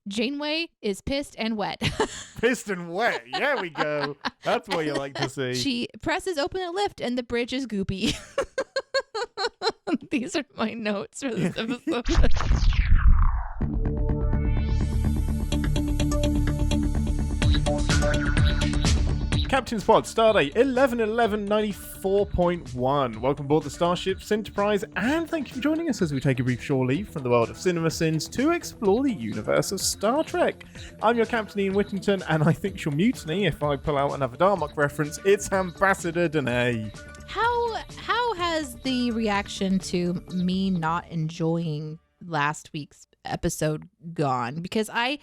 Janeway is pissed and wet. Pissed and wet. Yeah, we go. That's what you like to see. She presses open a lift and the bridge is goopy. These are my notes for this episode. Captain's Pod, Stardate 11/11/94.1. Welcome aboard the Starship Enterprise, and thank you for joining us as we take a brief shore leave from the world of CinemaSins to explore the universe of Star Trek. I'm your Captain Ian Whittington, and I think she'll mutiny if I pull out another Darmok reference. It's Ambassador Deneé. How has the reaction to me not enjoying last week's episode gone? Because I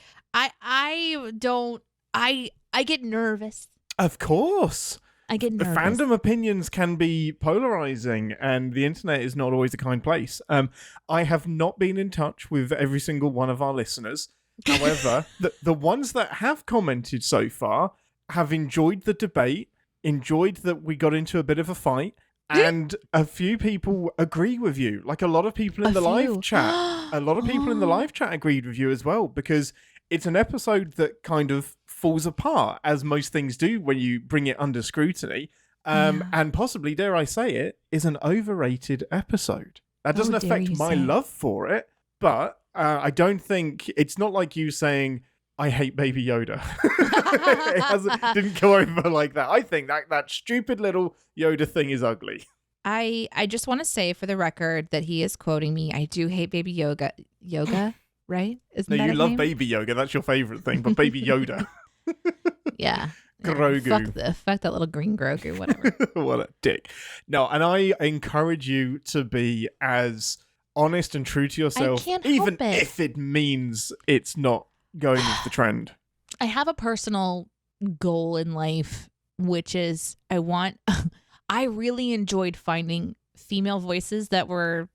get nervous. Of course. I get nervous. Fandom opinions can be polarizing, and the internet is not always a kind place. I have not been in touch with every single one of our listeners. However, the ones that have commented so far have enjoyed the debate, enjoyed that we got into a bit of a fight, and a few people agree with you. Like a lot of people in the live chat. A lot of people in the live chat agreed with you as well, because it's an episode that kind of falls apart, as most things do when you bring it under scrutiny. And possibly, dare I say it, is an overrated episode. That doesn't affect my love for it, but I don't think... It's not like you saying, I hate Baby Yoda. It didn't go over like that. I think that stupid little Yoda thing is ugly. I just want to say for the record that he is quoting me. I do hate Baby Yoga, right? Isn't that you love name? Baby Yoga. That's your favorite thing, but Baby Yoda. Yeah. Grogu. Fuck that little green Grogu, whatever. What a dick. No, and I encourage you to be as honest and true to yourself, even if it means it's not going with the trend. I have a personal goal in life, which is I really enjoyed finding female voices that were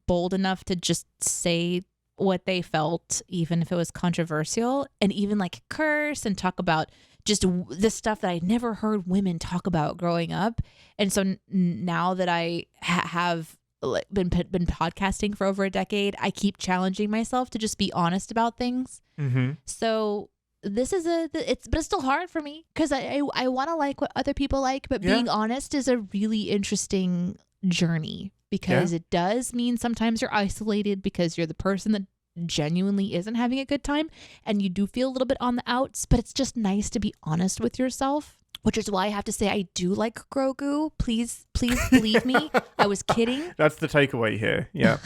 bold enough to just say what they felt, even if it was controversial, and even like curse and talk about just the stuff that I never heard women talk about growing up. And so now that I have been podcasting for over a decade, I keep challenging myself to just be honest about things. Mm-hmm. So this is but it's still hard for me because I want to like what other people like, but being honest is a really interesting journey, because it does mean sometimes you're isolated because you're the person that genuinely isn't having a good time, and you do feel a little bit on the outs, but it's just nice to be honest with yourself, which is why I have to say I do like Grogu. Please believe me. I was kidding. That's the takeaway here. Yeah.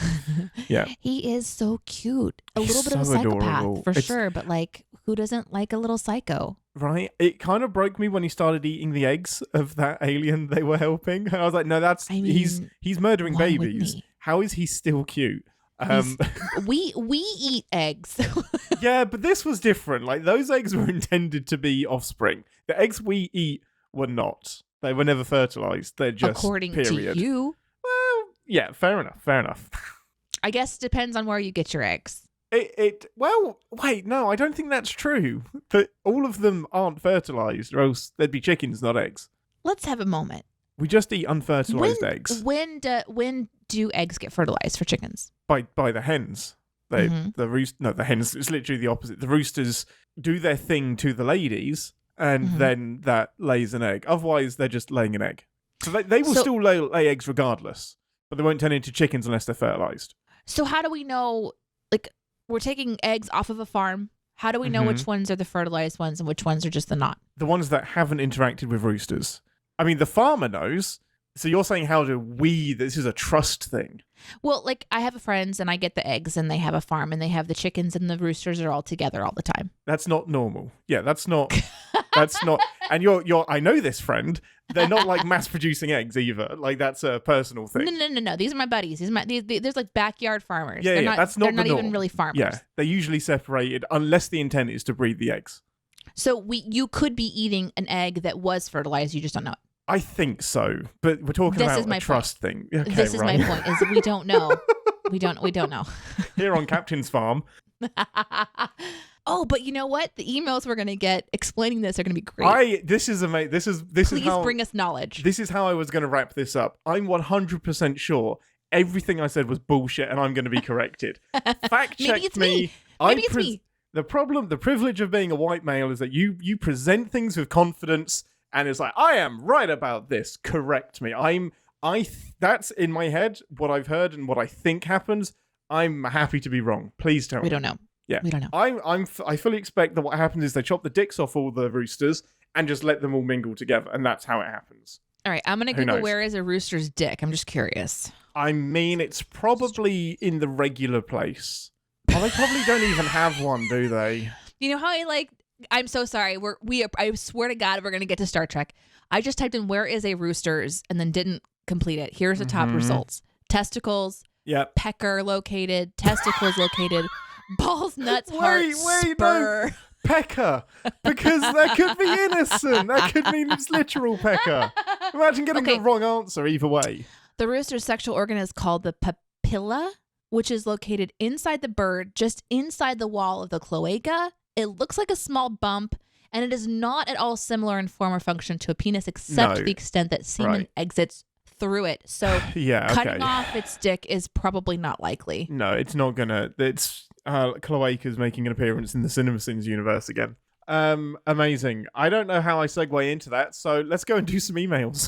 Yeah. He is so cute. A little bit so of a psychopath adorable. for sure, but like, who doesn't like a little psycho? Right. It kind of broke me when he started eating the eggs of that alien they were helping. And I was like, no, he's murdering babies. How is he still cute? We eat eggs. Yeah, but this was different. Like, those eggs were intended to be offspring. The eggs we eat were not. They were never fertilized. They're just according period. to you. Well, yeah, fair enough. I guess it depends on where you get your eggs. Well, wait, no, I don't think that's true. That all of them aren't fertilized, or else there'd be chickens, not eggs. Let's have a moment. We just eat unfertilized eggs. When do eggs get fertilized for chickens? By the hens. The hens, it's literally the opposite. The roosters do their thing to the ladies, and then that lays an egg. Otherwise, they're just laying an egg. So they will still lay eggs regardless, but they won't turn into chickens unless they're fertilized. So how do we know, like, we're taking eggs off of a farm. How do we know which ones are the fertilized ones and which ones are just the not? The ones that haven't interacted with roosters. I mean, the farmer knows. So you're saying, how do we... This is a trust thing. Well, like, I have friends and I get the eggs and they have a farm and they have the chickens and the roosters are all together all the time. That's not normal. Yeah, that's not... That's not... And you're... I know this friend. They're not like mass producing eggs either. Like, that's a personal thing. No. These are my buddies. There's like backyard farmers. Yeah, that's not. They're not even really farmers. Yeah, they're usually separated unless the intent is to breed the eggs. So you could be eating an egg that was fertilized. You just don't know it. I think so, but we're talking about a trust thing. Okay, this is my point: is we don't know. We don't know. Here on Captain's Farm. Oh, but you know what? The emails we're gonna get explaining this are gonna be great. This is amazing. Please bring us knowledge. This is how I was gonna wrap this up. I'm 100% sure everything I said was bullshit, and I'm gonna be corrected. Fact check Maybe it's me. The privilege of being a white male is that you present things with confidence, and it's like, I am right about this. Correct me. That's in my head what I've heard and what I think happens. I'm happy to be wrong. Please tell me. We don't know. Yeah, we don't know. I fully expect that what happens is they chop the dicks off all the roosters and just let them all mingle together, and that's how it happens. All right, I'm gonna Google where is a rooster's dick. I'm just curious. I mean, it's probably in the regular place. Well, they probably don't even have one, do they? You know how I'm so sorry. I swear to God, we're gonna get to Star Trek. I just typed in where is a roosters and then didn't complete it. Here's the top results: testicles. Yep. Pecker located. Testicles located. Balls, nuts, heart, spur. No. Pecker, because that could be innocent. That could mean it's literal pecker. Imagine getting the wrong answer either way. The rooster's sexual organ is called the papilla, which is located inside the bird, just inside the wall of the cloaca. It looks like a small bump, and it is not at all similar in form or function to a penis, except to the extent that semen exits through it. So cutting off its dick is probably not likely. No, it's not gonna. It's cloaca's making an appearance in the CinemaSins universe again. Amazing. I don't know how I segue into that, so let's go and do some emails.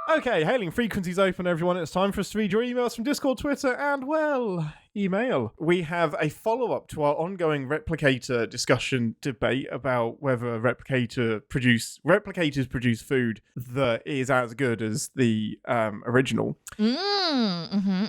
Okay, hailing frequencies open, everyone. It's time for us to read your emails from Discord, Twitter, and, well, email. We have a follow-up to our ongoing replicator discussion debate about whether replicators produce food that is as good as the original.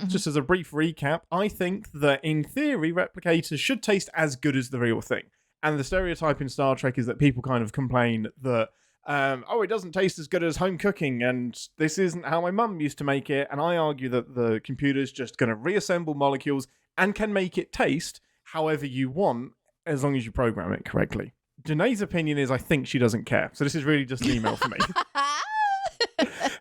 Just as a brief recap, I think that, in theory, replicators should taste as good as the real thing. And the stereotype in Star Trek is that people kind of complain that it doesn't taste as good as home cooking, and this isn't how my mum used to make it. And I argue that the computer's just going to reassemble molecules and can make it taste however you want, as long as you program it correctly. Deneé's opinion is I think she doesn't care. So this is really just an email for me.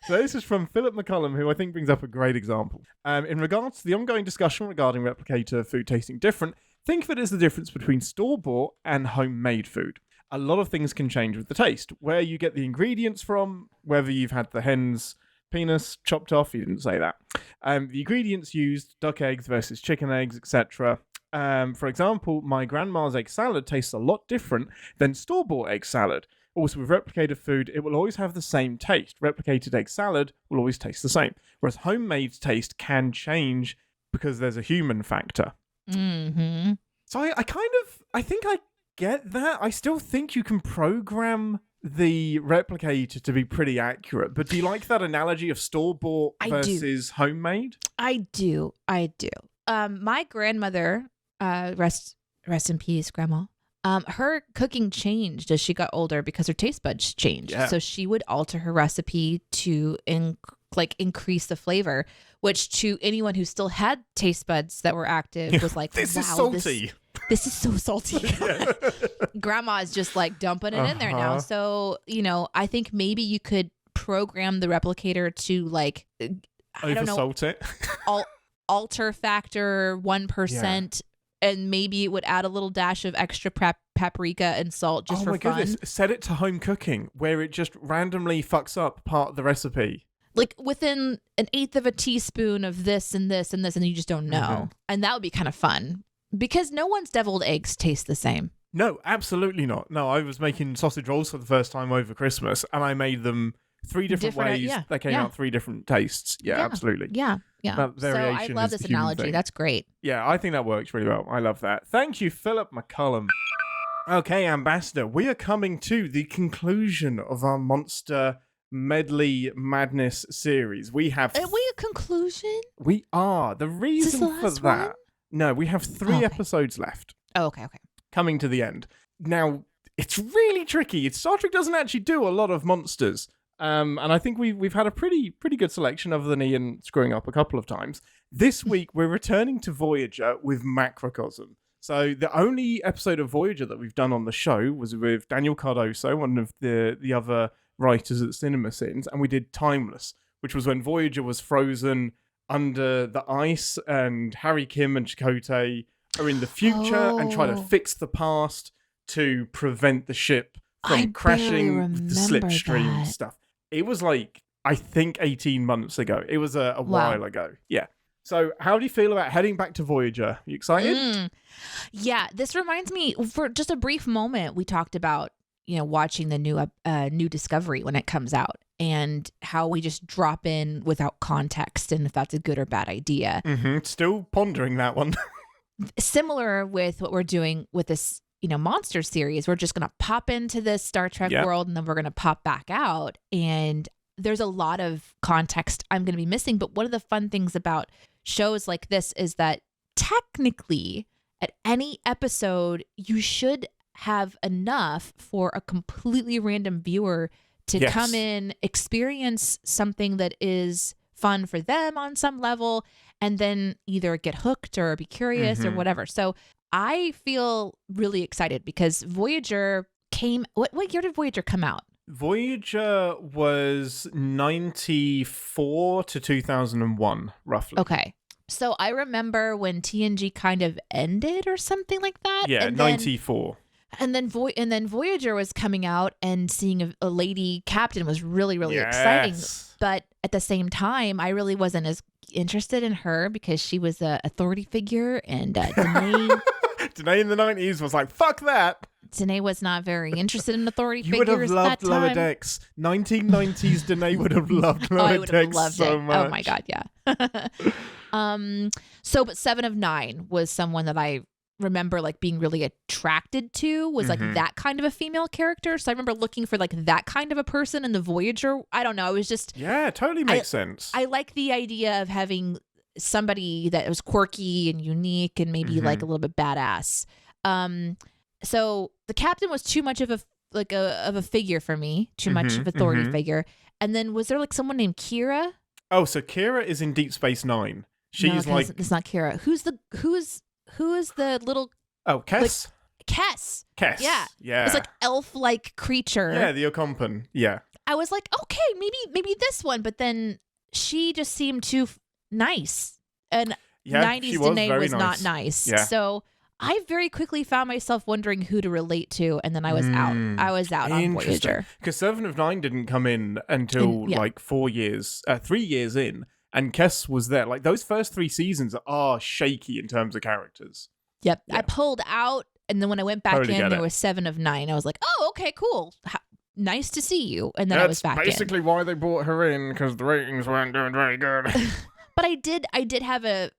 So this is from Philip McCullum, who I think brings up a great example. In regards to the ongoing discussion regarding replicator food tasting different, think of it as the difference between store-bought and homemade food. A lot of things can change with the taste. Where you get the ingredients from, whether you've had the hen's penis chopped off, he didn't say that. The ingredients used, duck eggs versus chicken eggs, etc. For example, my grandma's egg salad tastes a lot different than store-bought egg salad. Also, with replicated food, it will always have the same taste. Replicated egg salad will always taste the same. Whereas homemade taste can change because there's a human factor. Mm-hmm. So I think I get that. I still think you can program the replicator to be pretty accurate, but do you like that analogy of store-bought versus homemade? I do. My grandmother, rest in peace, Grandma. Her cooking changed as she got older because her taste buds changed. Yeah. So she would alter her recipe to increase the flavor, which to anyone who still had taste buds that were active was like, this is salty. This is so salty. Grandma is just like dumping it in there now. So, I think maybe you could program the replicator to oversalt it. Alter factor 1%, and maybe it would add a little dash of extra paprika and salt just for fun. Oh my goodness. Set it to home cooking where it just randomly fucks up part of the recipe. Like within 1/8 of a teaspoon of this and this and this, and you just don't know. Mm-hmm. And that would be kind of fun. Because no one's deviled eggs taste the same. No, absolutely not. No, I was making sausage rolls for the first time over Christmas, and I made them 3 different ways. Yeah, they came out 3 different tastes. Yeah, absolutely. Yeah. That variation so I love this analogy. That's great. Yeah, I think that works really well. I love that. Thank you, Philip McCullum. Okay, Ambassador, we are coming to the conclusion of our Monster Medley Madness series. Are we a conclusion? We are. The reason for that... One? No, we have 3 episodes left. Oh, okay. Coming to the end. Now, it's really tricky. Star Trek doesn't actually do a lot of monsters. And I think we've had a pretty good selection, other than Ian screwing up a couple of times. This week, we're returning to Voyager with Macrocosm. So the only episode of Voyager that we've done on the show was with Daniel Cardoso, one of the other writers at CinemaSins, and we did Timeless, which was when Voyager was frozen under the ice, and Harry Kim and Chakotay are in the future and try to fix the past to prevent the ship from crashing with the slipstream stuff. It was like I think 18 months ago. It was a while ago. Yeah. So how do you feel about heading back to Voyager? You excited? Yeah, this reminds me, for just a brief moment, we talked about, watching the new Discovery when it comes out and how we just drop in without context and if that's a good or bad idea. Still pondering that one. Similar with what we're doing with this, monster series. We're just going to pop into this Star Trek world and then we're going to pop back out. And there's a lot of context I'm going to be missing. But one of the fun things about shows like this is that technically at any episode, you should have enough for a completely random viewer to come in, experience something that is fun for them on some level, and then either get hooked or be curious or whatever. So I feel really excited because Voyager came... What year did Voyager come out? Voyager was 94 to 2001, roughly. Okay. So I remember when TNG kind of ended or something like that. Yeah, and 94. And then Voyager was coming out, and seeing a lady captain was really, really exciting. But at the same time, I really wasn't as interested in her because she was an authority figure, and Deneé... Deneé in the 90s was like, fuck that. Deneé was not very interesed in authority You figures would have loved at that Lower time. Decks. 1990s Deneé would have loved I Lower would have Decks loved so it. much. Oh my God, yeah. But 7 of 9 was someone that I remember like being really attracted to, was like that kind of a female character. So I remember looking for like that kind of a person in the Voyager. I don't know. It was just... Yeah, totally makes sense. I like the idea of having somebody that was quirky and unique and maybe like a little bit badass. So the captain was too much of a figure for me, too much of authority figure. And then was there like someone named Kira? Oh, so Kira is in Deep Space Nine. She's no, it's not Kira. Who is the little... Oh, Kes? Like, Kes. Yeah. It's like elf-like creature. Yeah, the Ocampan. Yeah. I was like, okay, maybe this one, but then she just seemed too nice. And 90s Deneé was not nice. Yeah. So I very quickly found myself wondering who to relate to, and then I was out. I was out on Voyager. Because 7 of 9 didn't come in until like 3 years in, and Kes was there. Like those first 3 seasons are shaky in terms of characters. Yep. Yeah. I pulled out, and then when I went back in, there was 7 of 9. I was like, oh, okay, cool. Nice to see you. And then I was back in. That's basically why they brought her in, because the ratings weren't doing very good. But I did have a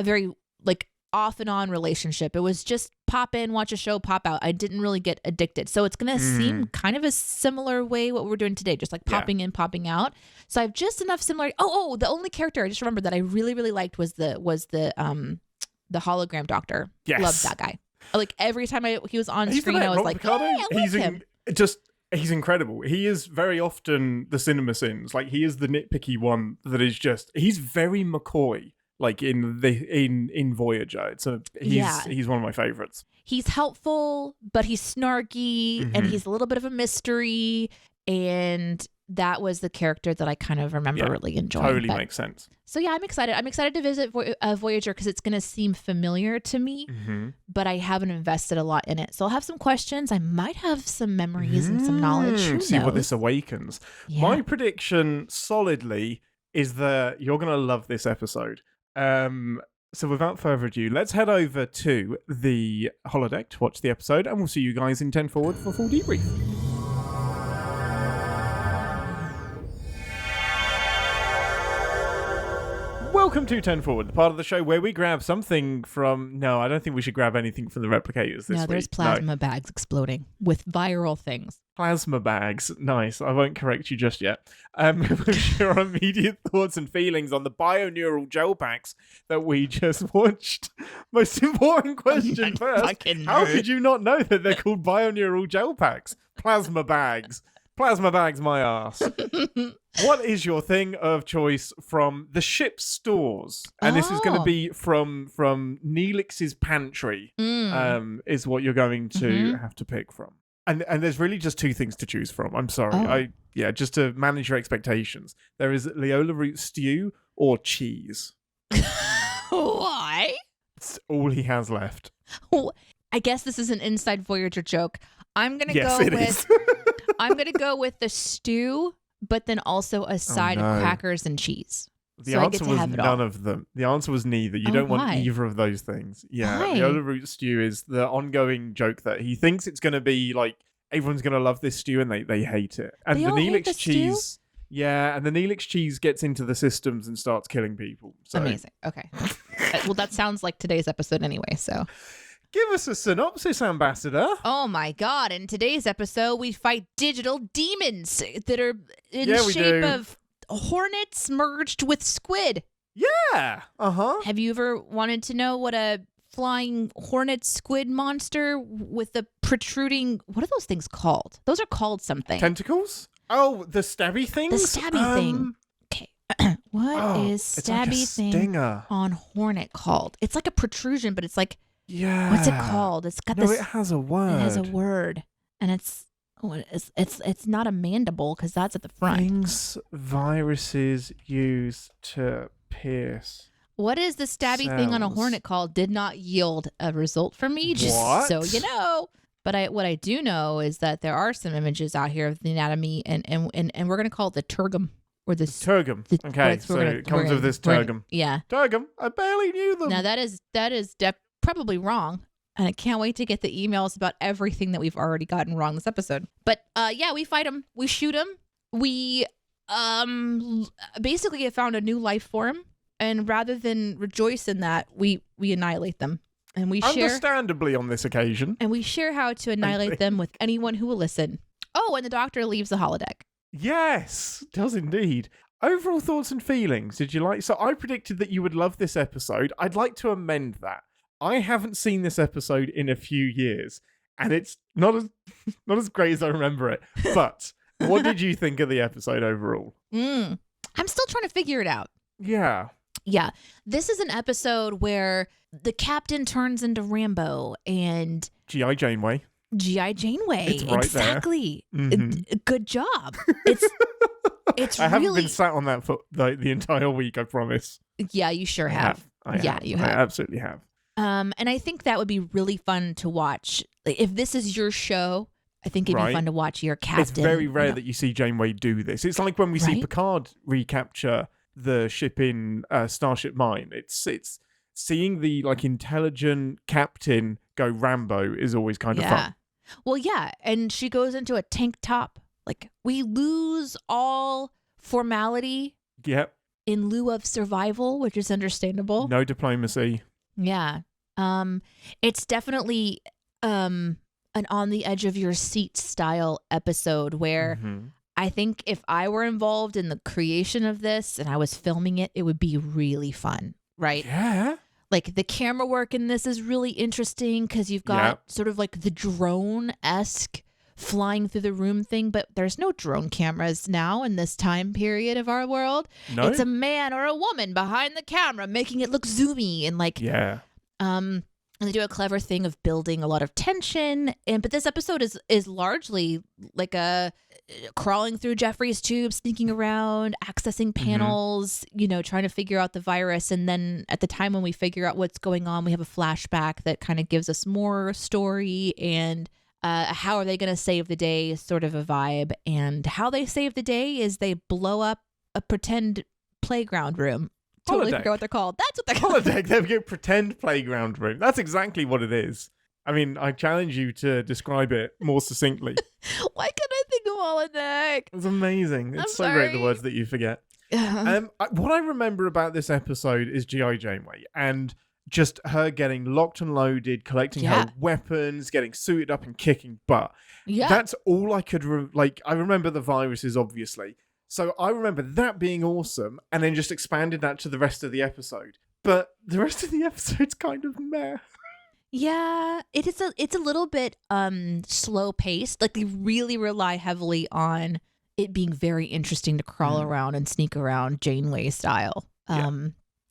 very like off and on relationship. It was just pop in, watch a show, pop out. I didn't really get addicted. So it's going to seem kind of a similar way what we're doing today, just like popping in, popping out. So I have just enough similarity. Oh, the only character I just remembered that I really, really liked was the hologram doctor. Yes. Loved that guy. Like every time he was on screen, I was like, Ricardo? hey, I love him. He's incredible. He is very often the CinemaSins. Like he is the nitpicky one that is he's very McCoy. Like in Voyager, he's one of my favorites. He's helpful, but he's snarky, and he's a little bit of a mystery. And that was the character that I kind of remember really enjoying. Totally makes sense. So yeah, I'm excited. I'm excited to visit Voyager because it's going to seem familiar to me, but I haven't invested a lot in it. So I'll have some questions. I might have some memories and some knowledge. See what this awakens. Yeah. My prediction solidly is that you're going to love this episode. So without further ado, let's head over to the holodeck to watch the episode, and we'll see you guys in 10 Forward for full debrief. Welcome to 10 Forward, the part of the show where we grab something from... No, I don't think we should grab anything from the replicators this week. No, there's plasma bags exploding with viral things. Plasma bags. Nice. I won't correct you just yet. With your immediate thoughts and feelings on the bioneural gel packs that we just watched. Most important question first. How could you not know that they're called bioneural gel packs? Plasma bags. Plasma bags, my ass. What is your thing of choice from the ship's stores? And this is going to be from Neelix's pantry, is what you're going to have to pick from. And there's really just 2 things to choose from. I'm sorry. Just to manage your expectations. There is Leola root stew or cheese. Why? It's all he has left. I guess this is an inside Voyager joke. I'm gonna go with I'm gonna go with the stew but then also a side of crackers and cheese. The answer was none of them. The answer was neither. You don't want either of those things. Yeah. Why? The other root stew is the ongoing joke that he thinks it's going to be like everyone's going to love this stew and they hate it. And They the all hate Neelix the cheese. stew? Yeah, and the Neelix cheese gets into the systems and starts killing people. So. Amazing. Okay. Well, that sounds like today's episode anyway, so. Give us a synopsis, Ambassador. Oh my god, in today's episode, we fight digital demons that are in shape of hornets merged with squid. Yeah. Have you ever wanted to know what a flying hornet squid monster with the protruding... What are those things called? Those are called something. Tentacles? Oh, the stabby things? The stabby thing. Okay. What is stabby thing on hornet called? It's like a protrusion, but it's like... Yeah. What's it called? It's got this... No, it has a word. It has a word. And it's not a mandible because that's at the front. Things viruses use to pierce. What is the stabby thing on a hornet called? Did not yield a result for me, just so you know. But what I do know is that there are some images out here of the anatomy, and we're going to call it the tergum. Or the tergum. Okay, so it comes with this tergum. Yeah. Tergum. I barely knew them. Now that is probably wrong. And I can't wait to get the emails about everything that we've already gotten wrong this episode. But yeah, we fight them. We shoot them. We basically have found a new life form. And rather than rejoice in that, we annihilate them. And we share... Understandably on this occasion. And we share how to annihilate them with anyone who will listen. Oh, and the doctor leaves the holodeck. Yes, does indeed. Overall thoughts and feelings. Did you like... So I predicted that you would love this episode. I'd like to amend that. I haven't seen this episode in a few years, and it's not as great as I remember it. But what did you think of the episode overall? I'm still trying to figure it out. Yeah. Yeah. This is an episode where the captain turns into Rambo and... G.I. Janeway. G.I. Janeway. It's right exactly. There. Mm-hmm. Good job. It's I haven't been sat on that for the entire week, I promise. Yeah, you sure have. I have. You have. I absolutely have. And I think that would be really fun to watch. Like, if this is your show, I think it'd be fun to watch your captain. It's very rare that you see Janeway do this. It's like when we see Picard recapture the ship in Starship Mine. It's seeing the like intelligent captain go Rambo is always kind of fun. Well, yeah, and she goes into a tank top. Like, we lose all formality. Yep. In lieu of survival, which is understandable. No diplomacy. Yeah. It's definitely an on the edge of your seat style episode where I think if I were involved in the creation of this and I was filming it, it would be really fun, right? Yeah. Like, the camera work in this is really interesting because you've got sort of like the drone-esque flying through the room thing, but there's no drone cameras now in this time period of our world. No. It's a man or a woman behind the camera making it look zoomy and like and they do a clever thing of building a lot of tension. But this episode is largely like a crawling through Jeffrey's tube, sneaking around, accessing panels, trying to figure out the virus. And then at the time when we figure out what's going on, we have a flashback that kind of gives us more story and how are they going to save the day sort of a vibe. And how they save the day is they blow up a pretend playground room. Totally forget what they're called. That's what they're called. Holodeck. They get pretend playground room. That's exactly what it is. I mean, I challenge you to describe it more succinctly. Why couldn't I think of holodeck? It's amazing. It's so great, the words that you forget. What I remember about this episode is G.I. Janeway and just her getting locked and loaded, collecting her weapons, getting suited up and kicking butt. Yeah. That's all I could... I remember the viruses, obviously. So I remember that being awesome and then just expanded that to the rest of the episode. But the rest of the episode's kind of meh. Yeah, it's a little bit slow paced. Like, they really rely heavily on it being very interesting to crawl around and sneak around Janeway style.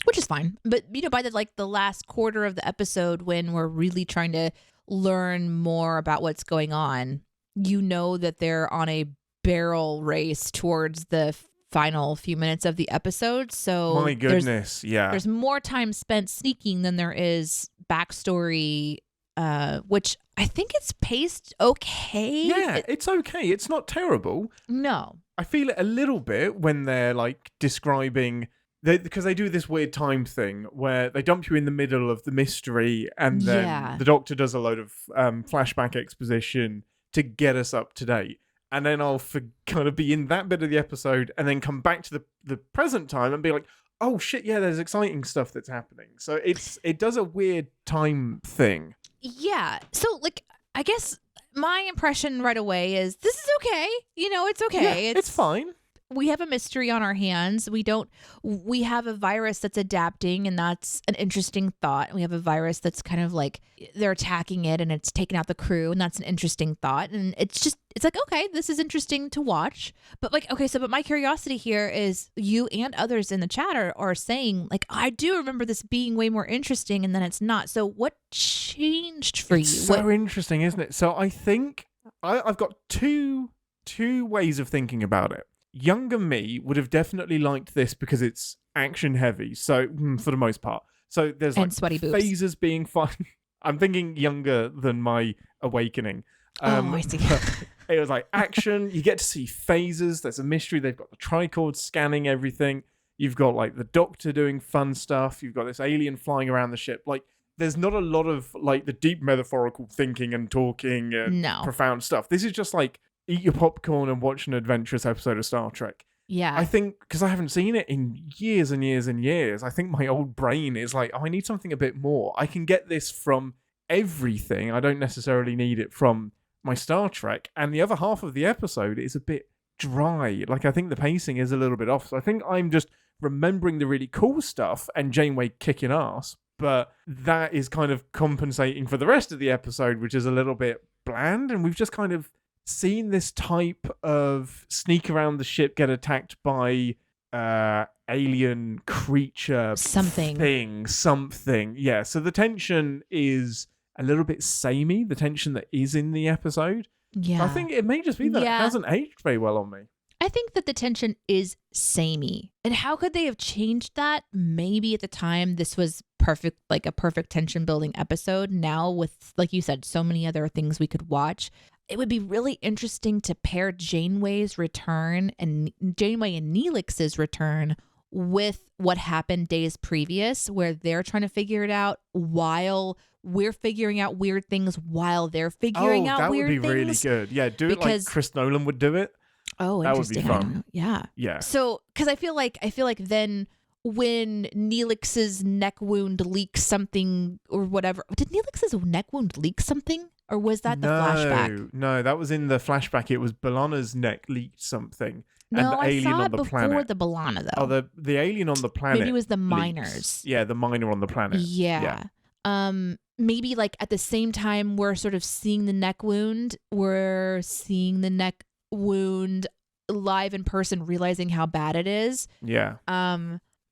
Which is fine. But by the last quarter of the episode, when we're really trying to learn more about what's going on, that they're on a barrel race towards the final few minutes of the episode. So my goodness, there's more time spent sneaking than there is backstory, which I think it's paced okay. Yeah, it's okay. It's not terrible. No. I feel it a little bit when they're like describing because they do this weird time thing where they dump you in the middle of the mystery and then the Doctor does a load of flashback exposition to get us up to date. And then I'll kind of be in that bit of the episode and then come back to the present time and be like, oh shit, yeah, there's exciting stuff that's happening. So it does a weird time thing. Yeah. So like, I guess my impression right away is this is okay. It's okay. Yeah, it's fine. We have a mystery on our hands. We have a virus that's adapting, and that's an interesting thought. We have a virus that's kind of like they're attacking it and it's taking out the crew, and that's an interesting thought. And it's like, okay, this is interesting to watch. But like, okay, but my curiosity here is you and others in the chat are saying like, I do remember this being way more interesting, and then it's not. So what changed for you? So interesting, isn't it? So I think I've got two ways of thinking about it. Younger me would have definitely liked this because it's action heavy. So for the most part, so there's like sweaty boobs. Phasers being fun. I'm thinking younger than my awakening. I see. It was like action. You get to see phasers. There's a mystery. They've got the tricord scanning everything. You've got like the Doctor doing fun stuff. You've got this alien flying around the ship. Like there's not a lot of like the deep metaphorical thinking and talking and profound stuff. This is just like eat your popcorn and watch an adventurous episode of Star Trek. Yeah. I think, because I haven't seen it in years and years and years, I think my old brain is like, oh, I need something a bit more. I can get this from everything. I don't necessarily need it from my Star Trek. And the other half of the episode is a bit dry. Like, I think the pacing is a little bit off. So I think I'm just remembering the really cool stuff and Janeway kicking ass. But that is kind of compensating for the rest of the episode, which is a little bit bland. And we've just kind of seen this type of sneak around the ship, get attacked by alien creature something. Yeah, so the tension is a little bit samey, the tension that is in the episode. Yeah. So I think it may just be that it hasn't aged very well on me. I think that the tension is samey. And how could they have changed that? Maybe at the time this was perfect, like a perfect tension building episode. Now with, like you said, so many other things we could watch. It would be really interesting to pair Janeway's return and Janeway and Neelix's return with what happened days previous, where they're trying to figure it out while we're figuring out weird things while they're figuring out weird things. That would be really good. Yeah, do it like Chris Nolan would do it. Oh, interesting. That would be fun. Yeah. Yeah. So, because I feel like then when Neelix's neck wound leaks something or whatever, did Neelix's neck wound leak something? Or was that the flashback? No, that was in the flashback. It was B'Elanna's neck leaked something. No, and the alien I saw on the it before planet. the B'Elanna, though. Oh, the alien on the planet. Maybe it was the leaks. miners. Yeah, the miner on the planet. Yeah. Maybe like at the same time we're sort of seeing the neck wound. We're seeing the neck wound live in person, realizing how bad it is. Yeah.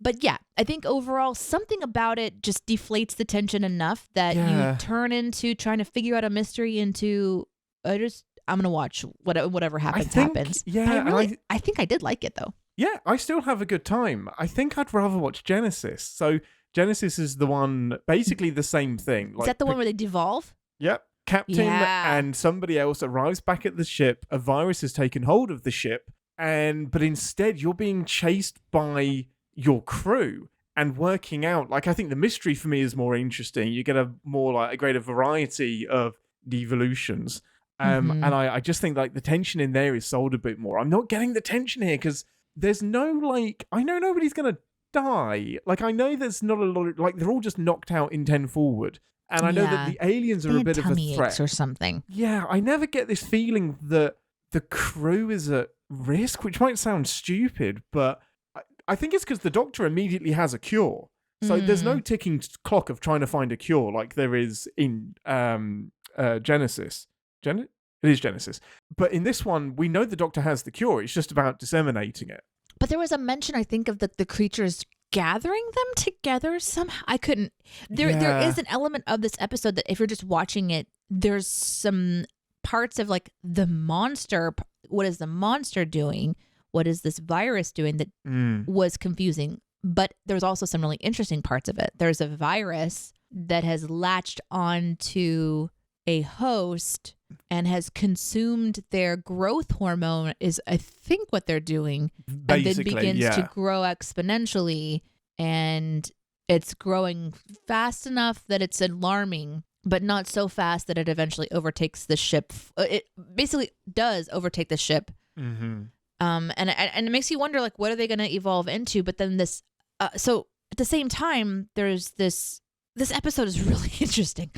But yeah, I think overall something about it just deflates the tension enough that you turn into trying to figure out a mystery into I'm gonna watch whatever happens. Yeah, I think I did like it though. Yeah, I still have a good time. I think I'd rather watch Genesis. So Genesis is the one, basically the same thing. Is that the one where they devolve? Yep. Captain and somebody else arrives back at the ship. A virus has taken hold of the ship, but instead you're being chased by your crew and working out. Like, I think the mystery for me is more interesting. You get a greater variety of devolutions. And I just think like the tension in there is sold a bit more. I'm not getting the tension here because there's no I know nobody's gonna die. Like, I know there's not a lot of, like, they're all just knocked out in 10 forward. And I know that the aliens are a bit of a threat or something. Yeah, I never get this feeling that the crew is at risk, which might sound stupid, but I think it's because the Doctor immediately has a cure. So there's no ticking clock of trying to find a cure like there is in Genesis. It is Genesis. But in this one, we know the Doctor has the cure. It's just about disseminating it. But there was a mention, I think, of the creatures gathering them together somehow. I couldn't. There is an element of this episode that if you're just watching it, there's some parts of like the monster. What is the monster doing? What is this virus doing that was confusing? But there's also some really interesting parts of it. There's a virus that has latched onto a host and has consumed their growth hormone is, I think, what they're doing. Basically, and then begins to yeah. grow exponentially, and it's growing fast enough that it's alarming, but not so fast that it eventually overtakes the ship. It basically does overtake the ship. Mm-hmm. And it makes you wonder, like, what are they going to evolve into? But then this, so at the same time, there's this episode is really interesting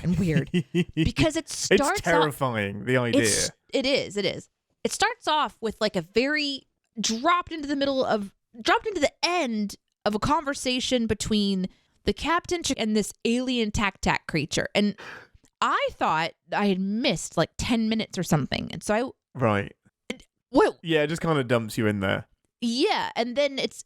and weird because it starts It's terrifying, the idea. It is. It starts off with like a very dropped into the end of a conversation between the captain and this alien tac creature. And I thought I had missed like 10 minutes or something. And so Right. Whoa. Yeah, it just kind of dumps you in there. Yeah, and then it's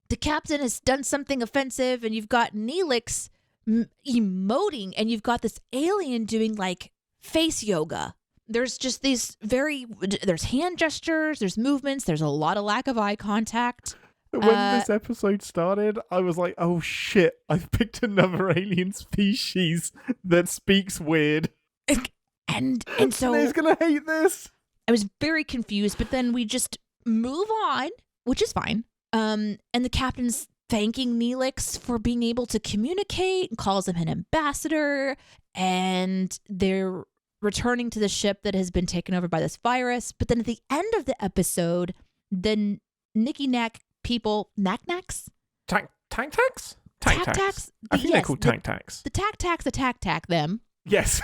the captain has done something offensive, and you've got Neelix emoting, and you've got this alien doing like face yoga. There's just there's hand gestures, there's movements, there's a lot of lack of eye contact. When this episode started, I was like, oh shit, I've picked another alien species that speaks weird. And so Deneé's gonna hate this. I was very confused, but then we just move on, which is fine. And the captain's thanking Neelix for being able to communicate and calls him an ambassador. And they're returning to the ship that has been taken over by this virus. But then at the end of the episode, the Nicky Knack people, Knack-Knacks? Tac-Tacs? Tac-Tacs? I think they're called Tac-Tacs. The Tac-Tacs attack them. Yes.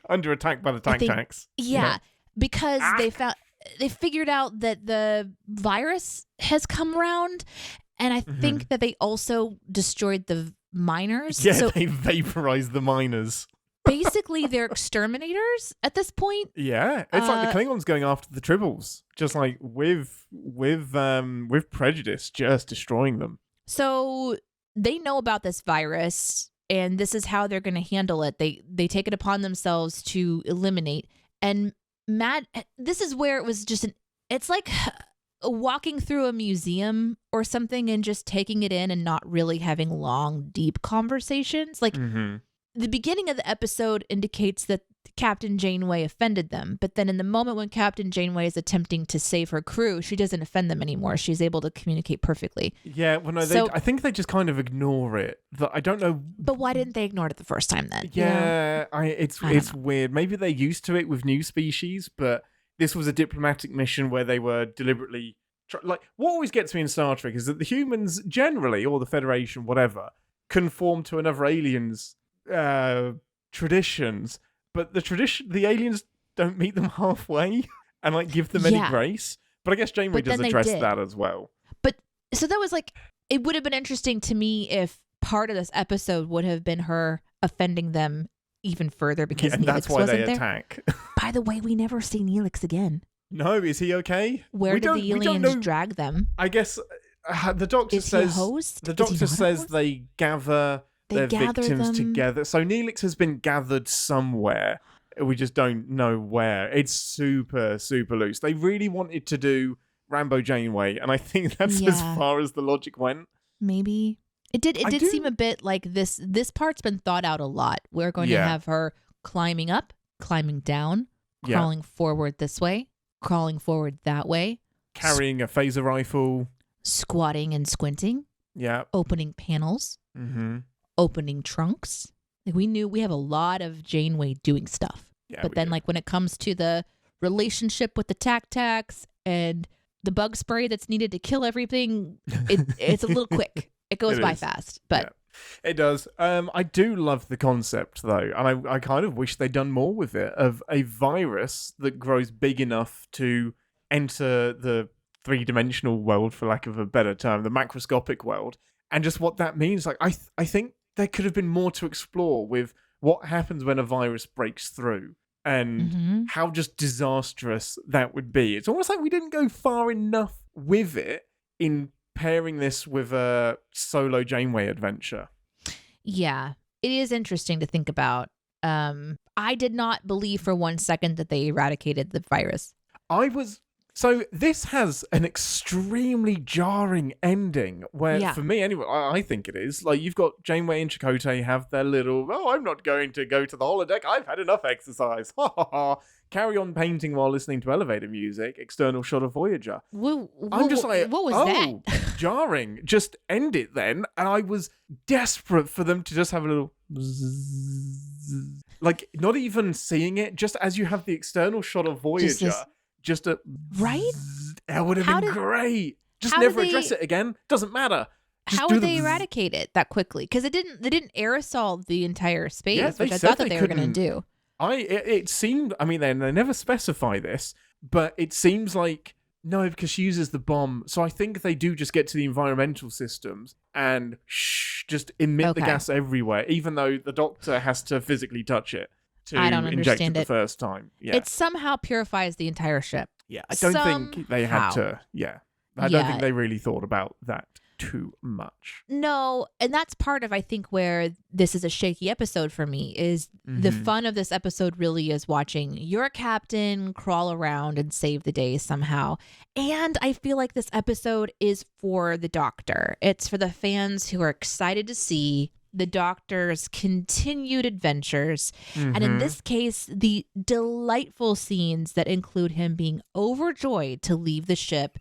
Under attack by the Tac-Tacs. Yeah. Because they figured out that the virus has come around, and I think that they also destroyed the miners. Yeah, so they vaporized the miners. basically, they're exterminators at this point. Yeah, it's like the Klingons going after the Tribbles, just like with prejudice, just destroying them. So they know about this virus, and this is how they're going to handle it. They take it upon themselves to eliminate. And this is where it was just it's like walking through a museum or something and just taking it in and not really having long, deep conversations. Like the beginning of the episode indicates that Captain Janeway offended them, but then in the moment when Captain Janeway is attempting to save her crew, she doesn't offend them anymore. She's able to communicate perfectly. Yeah, well, no, I think they just kind of ignore it. I don't know. But why didn't they ignore it the first time then? Yeah, it's weird. Maybe they're used to it with new species, but this was a diplomatic mission where they were deliberately like. What always gets me in Star Trek is that the humans generally, or the Federation, whatever, conform to another alien's traditions. But the aliens don't meet them halfway and like give them any grace. But I guess Janeway does address that as well. But so that was like, it would have been interesting to me if part of this episode would have been her offending them even further because and Neelix that's why wasn't they there. attack. By the way, we never see Neelix again. No, is he okay? Where did the aliens drag them? I guess the doctor says. The doctor says they gather their victims together. So Neelix has been gathered somewhere. We just don't know where. It's super, super loose. They really wanted to do Rambo Janeway, and I think that's as far as the logic went. Maybe. It did seem a bit like this part's been thought out a lot. We're going to have her climbing up, climbing down, crawling forward this way, crawling forward that way. Carrying a phaser rifle. Squatting and squinting. Yeah. Opening panels. Mm-hmm. Opening trunks. Like we have a lot of Janeway doing stuff. Yeah, but then like when it comes to the relationship with the Tac-Tacs and the bug spray that's needed to kill everything, it's a little quick. It goes by fast. But it does. I do love the concept though, and I kind of wish they'd done more with it, of a virus that grows big enough to enter the three-dimensional world, for lack of a better term, the macroscopic world, and just what that means. Like I think there could have been more to explore with what happens when a virus breaks through and how just disastrous that would be. It's almost like we didn't go far enough with it in pairing this with a solo Janeway adventure. Yeah, it is interesting to think about. I did not believe for 1 second that they eradicated the virus. I was So this has an extremely jarring ending where, Yeah. for me anyway, I think it is. Like, you've got Janeway and Chakotay have their little, oh, I'm not going to go to the holodeck. I've had enough exercise. Ha ha ha. Carry on painting while listening to elevator music. External shot of Voyager. I'm just like, what was that? Jarring. Just end it then. And I was desperate for them to just have a little... Like, not even seeing it, just as you have the external shot of Voyager... Just a right? That would have been great. Just never address it again. Doesn't matter. How would they eradicate it that quickly? Because they didn't aerosol the entire space, which I thought that they were going to do. It seemed. I mean, they never specify this, but it seems like no, because she uses the bomb. So I think they do just get to the environmental systems and just emit the gas everywhere, even though the Doctor has to physically touch it. I don't understand it the first time. Yeah. It somehow purifies the entire ship. Yeah, I don't think they had to. Yeah, I don't think they really thought about that too much. No, and that's part of, I think, where this is a shaky episode for me, is the fun of this episode really is watching your captain crawl around and save the day somehow. And I feel like this episode is for the Doctor. It's for the fans who are excited to see the Doctor's continued adventures, and in this case, the delightful scenes that include him being overjoyed to leave the ship.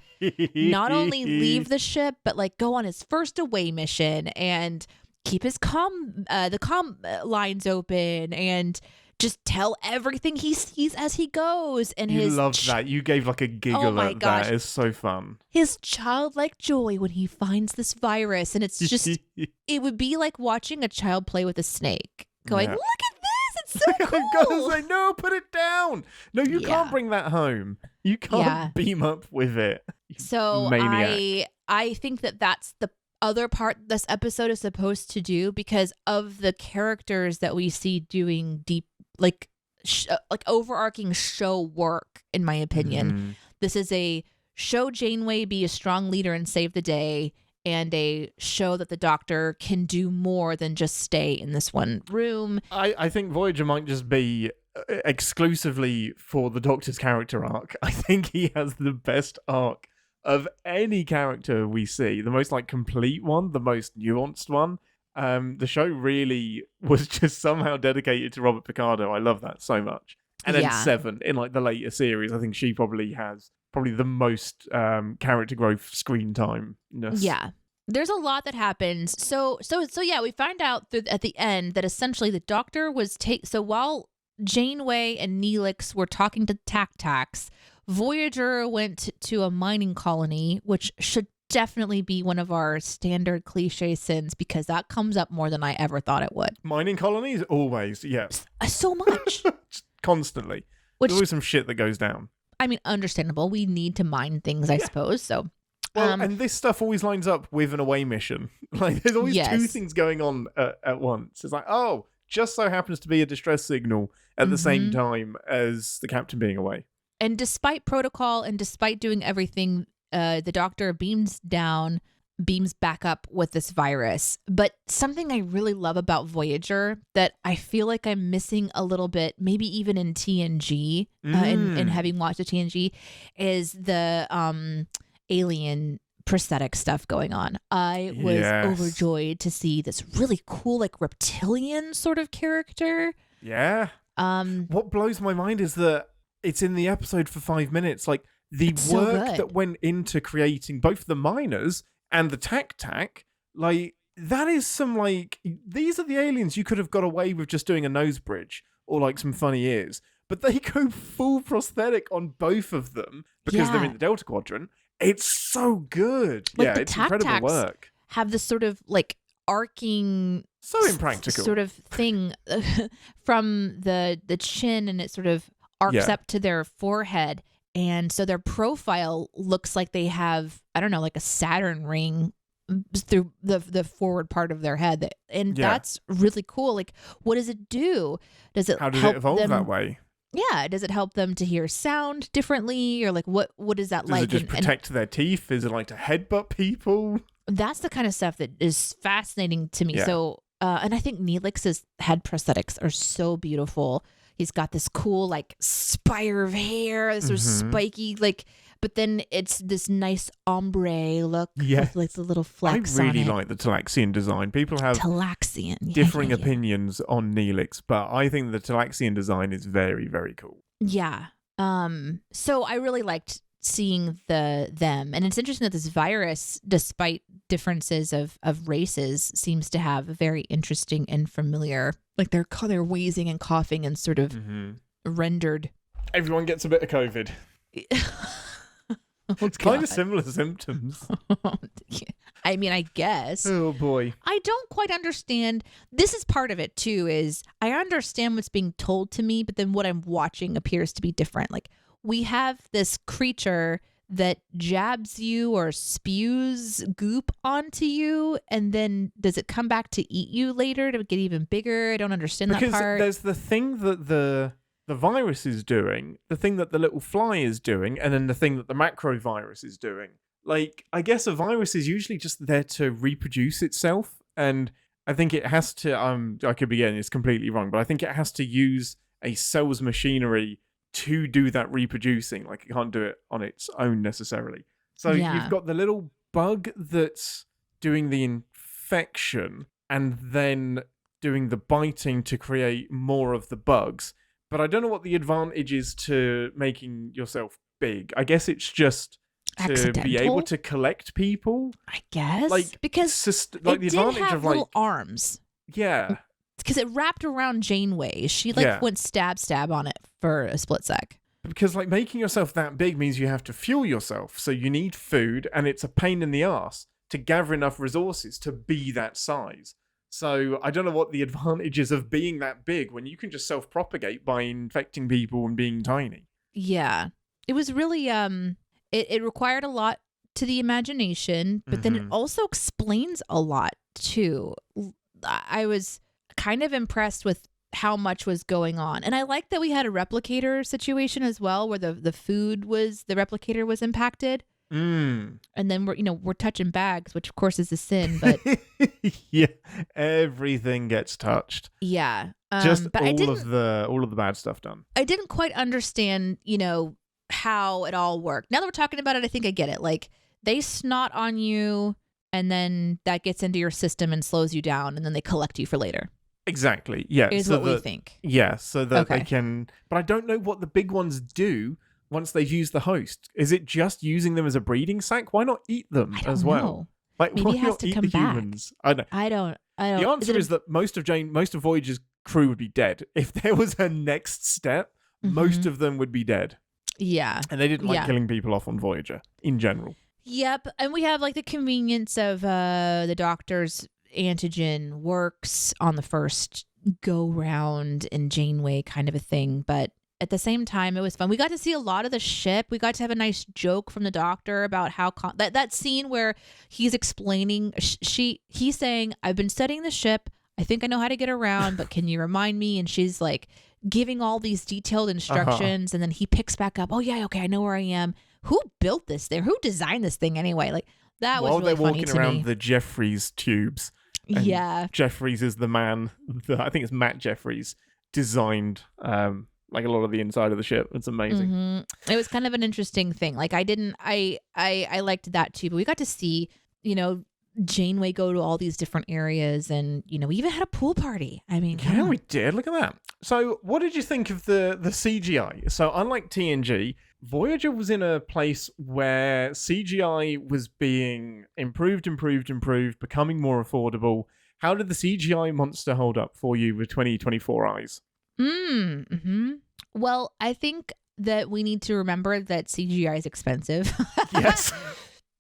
Not only leave the ship, but like go on his first away mission and keep his the comm lines open and just tell everything he sees as he goes. And you loved that. You gave like a giggle at that. It's so fun. His childlike joy when he finds this virus. And it's just, it would be like watching a child play with a snake. Going, look at this. It's so cool. I've got to say, no, put it down. No, you can't bring that home. You can't beam up with it. So maniac. I think that that's the other part this episode is supposed to do, because of the characters that we see doing deep, like overarching show work, in my opinion. This is a show Janeway be a strong leader and save the day, and a show that the Doctor can do more than just stay in this one room. I think Voyager might just be exclusively for the Doctor's character arc. I think he has the best arc of any character we see, the most like complete one, the most nuanced one. The show really was just somehow dedicated to Robert Picardo. I love that so much. And then Seven in like the later series, I think she probably has the most character growth screen time. Yeah. There's a lot that happens. So yeah, we find out at the end that essentially the Doctor was so while Janeway and Neelix were talking to Tac-Tacs, Voyager went to a mining colony, which should definitely be one of our standard cliche sins, because that comes up more than I ever thought it would. Mining colonies? Always, yeah. So much. Constantly. There's always some shit that goes down. I mean, understandable. We need to mine things, I suppose, so... Well, and this stuff always lines up with an away mission. Like, there's always two things going on at once. It's like, oh, just so happens to be a distress signal at the same time as the captain being away. And despite protocol and despite doing everything, the Doctor beams back up with this virus. But something I really love about Voyager that I feel like I'm missing a little bit, maybe even in TNG, in having watched the TNG, is the alien prosthetic stuff going on. I was overjoyed to see this really cool, like reptilian sort of character. Yeah. What blows my mind is that it's in the episode for 5 minutes. Like the work that went into creating both the miners and the Tac-Tac, like that is some like, these are the aliens you could have got away with just doing a nose bridge or like some funny ears, but they go full prosthetic on both of them because they're in the Delta Quadrant. It's so good. Like it's incredible work. Have this sort of like arcing, so impractical sort of thing from the chin, and it sort of arcs up to their forehead, and so their profile looks like they have, I don't know, like a Saturn ring through the forward part of their head, and that's really cool. Like, what does it do? How does it evolve that way? Yeah, does it help them to hear sound differently, or like what is that like? Does it just protect their teeth? Is it like to headbutt people? That's the kind of stuff that is fascinating to me. So, and I think Neelix's head prosthetics are so beautiful. He's got this cool like spire of hair, this sort of spiky like but then it's this nice ombre look Yes. with like the little flecks I on really it. like the Talaxian design. People have Talaxian. Yeah, differing opinions on Neelix, but I think the Talaxian design is very, very cool. Yeah. So I really liked seeing them, and it's interesting that this virus, despite differences of races, seems to have a very interesting and familiar, like they're wheezing and coughing and sort of rendered. Everyone gets a bit of COVID. Oh, it's kind of similar symptoms. I mean, I guess. Oh boy. I don't quite understand. This is part of it too, is I understand what's being told to me, but then what I'm watching appears to be different. Like, we have this creature that jabs you or spews goop onto you, and then does it come back to eat you later to get even bigger? I don't understand that part. Because there's the thing that the virus is doing, the thing that the little fly is doing, and then the thing that the macrovirus is doing. Like, I guess a virus is usually just there to reproduce itself, and I think it has to, I could be getting this completely wrong, but I think it has to use a cell's machinery to do that reproducing. Like, it can't do it on its own necessarily. So you've got the little bug that's doing the infection and then doing the biting to create more of the bugs. But I don't know what the advantage is to making yourself big. I guess it's just to be able to collect people. I guess. Like, because like it the advantage did have of like little arms. Yeah. Because it wrapped around Janeway. She went stab on it for a split sec. Because like making yourself that big means you have to fuel yourself. So you need food, and it's a pain in the ass to gather enough resources to be that size. So I don't know what the advantage is of being that big when you can just self-propagate by infecting people and being tiny. Yeah. It was really, it required a lot to the imagination, but then it also explains a lot too. I was kind of impressed with how much was going on. And I like that we had a replicator situation as well, where the replicator was impacted. And then we're touching bags, which of course is a sin, but yeah, everything gets touched. Yeah. Just but all of the bad stuff done. I didn't quite understand, how it all worked. Now that we're talking about it, I think I get it. Like, they snot on you, and then that gets into your system and slows you down, and then they collect you for later. Exactly. Yeah. Is what we think. Yeah, so that they can. But I don't know what the big ones do once they've used the host. Is it just using them as a breeding sack? Why not eat them as well? Know. Like, maybe why it has not to eat come the back. humans? I don't. The answer is that most of Voyager's crew would be dead. If there was a next step, most of them would be dead. Yeah. And they didn't like killing people off on Voyager in general. Yep. And we have like the convenience of the doctor's antigen works on the first go round in Janeway kind of a thing. But at the same time, it was fun. We got to see a lot of the ship. We got to have a nice joke from the doctor about how that scene where he's explaining, he's saying, I've been studying the ship. I think I know how to get around, but can you remind me? And she's like giving all these detailed instructions. And then he picks back up. Oh yeah. Okay. I know where I am. Who built this thing? Who designed this thing anyway? Like, that was really funny to me. While they're walking around the Jeffries tubes. Yeah. Jeffries is the man that I think it's Matt Jeffries designed like a lot of the inside of the ship. It's amazing. It was kind of an interesting thing. Like, I liked that too, but we got to see, Janeway go to all these different areas, and we even had a pool party. I mean, yeah, we did. Look at that. So what did you think of the CGI? So unlike TNG, Voyager was in a place where CGI was being improved, becoming more affordable. How did the CGI monster hold up for you with 2024 eyes? Well, I think that we need to remember that CGI is expensive. Yes,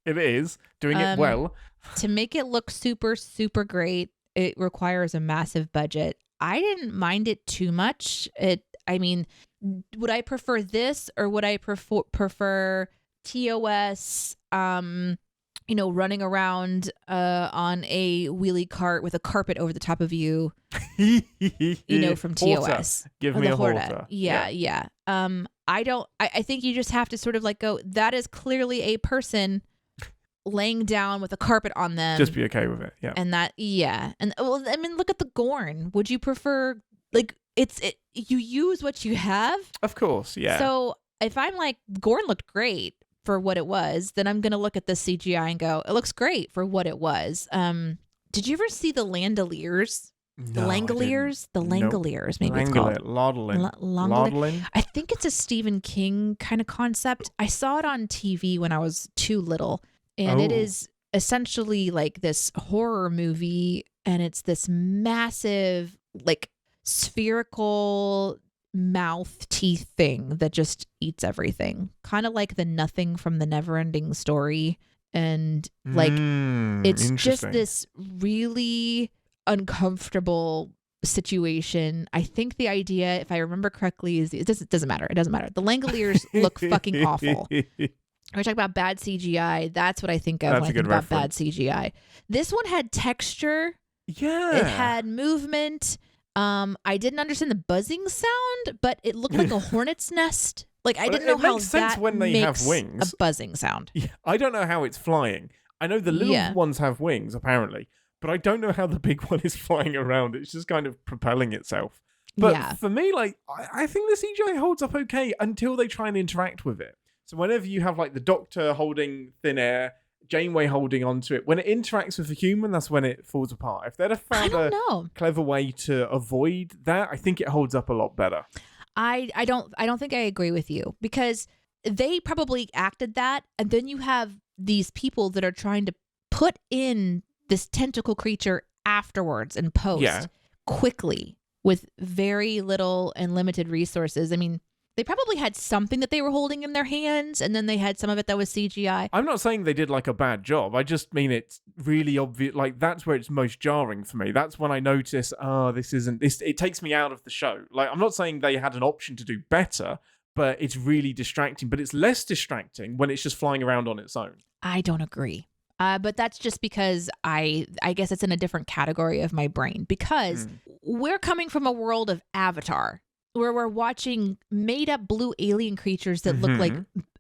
it is. Doing it well. To make it look super, super great, it requires a massive budget. I didn't mind it too much. Would I prefer this, or would I prefer TOS, running around on a wheelie cart with a carpet over the top of you, from TOS. Give me a Horta. Yeah. I think you just have to sort of like go, that is clearly a person laying down with a carpet on them. Just be okay with it. Yeah. And that, yeah. And look at the Gorn. Would you prefer, like, you use what you have? Of course, yeah. So if I'm like, Gorn looked great, for what it was, then I'm going to look at the CGI and go, it looks great for what it was. Did you ever see the Landeliers? The No, Langoliers? The Nope. Langoliers, maybe it's called. Laudelin. I think it's a Stephen King kind of concept. I saw it on TV when I was too little, and it is essentially like this horror movie, and it's this massive, like, spherical mouth teeth thing that just eats everything, kind of like the Nothing from the Neverending Story. And like it's just this really uncomfortable situation. I think the idea, if I remember correctly, is it doesn't matter. It doesn't matter. The Langoliers look fucking awful. We're talking about bad CGI. That's what I think of when I think about bad CGI. This one had texture. Yeah. It had movement. I didn't understand the buzzing sound, but it looked like a hornet's nest. Like, I didn't know how makes sense that when they makes have wings. A buzzing sound. Yeah, I don't know how it's flying. I know the little ones have wings, apparently, but I don't know how the big one is flying around. It's just kind of propelling itself. But for me, like, I think the CGI holds up okay until they try and interact with it. So whenever you have, like, the Doctor holding thin air, Janeway holding onto it, when it interacts with a human, that's when it falls apart. If they'd have found a clever way to avoid that, I think it holds up a lot better. I don't think I agree with you, because they probably acted that, and then you have these people that are trying to put in this tentacle creature afterwards and post quickly with very little and limited resources. I mean, they probably had something that they were holding in their hands, and then they had some of it that was CGI. I'm not saying they did like a bad job. I just mean it's really obvious. Like, that's where it's most jarring for me. That's when I notice, this isn't this. It takes me out of the show. Like, I'm not saying they had an option to do better, but it's really distracting. But it's less distracting when it's just flying around on its own. I don't agree. But that's just because I guess it's in a different category of my brain, because we're coming from a world of Avatar, where we're watching made up blue alien creatures that look like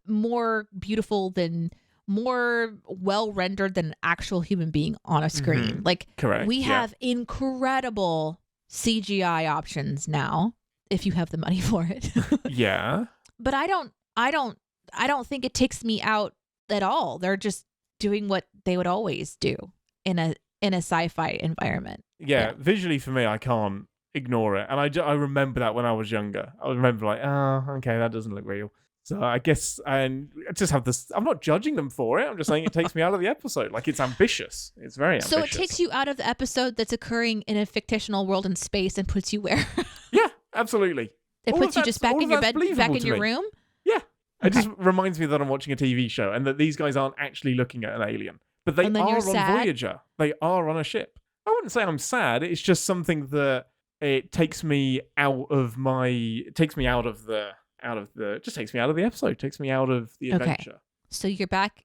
more beautiful than, more well rendered than an actual human being on a screen. Like, correct. We have incredible CGI options now, if you have the money for it. Yeah. But I don't think it takes me out at all. They're just doing what they would always do in a sci-fi environment. Yeah. Visually for me, I can't ignore it. And I remember that when I was younger. I remember like, okay, that doesn't look real. So I guess, and I just have this, I'm not judging them for it. I'm just saying it takes me out of the episode. Like, it's ambitious. It's very ambitious. So it takes you out of the episode that's occurring in a fictional world in space and puts you where? Yeah, absolutely. It puts you just back in your bed, back in your room? Yeah. It just reminds me that I'm watching a TV show and that these guys aren't actually looking at an alien. But they are on Voyager. They are on a ship. I wouldn't say I'm sad. It's just something that it takes me out of the episode, takes me out of the adventure. Okay. So you're back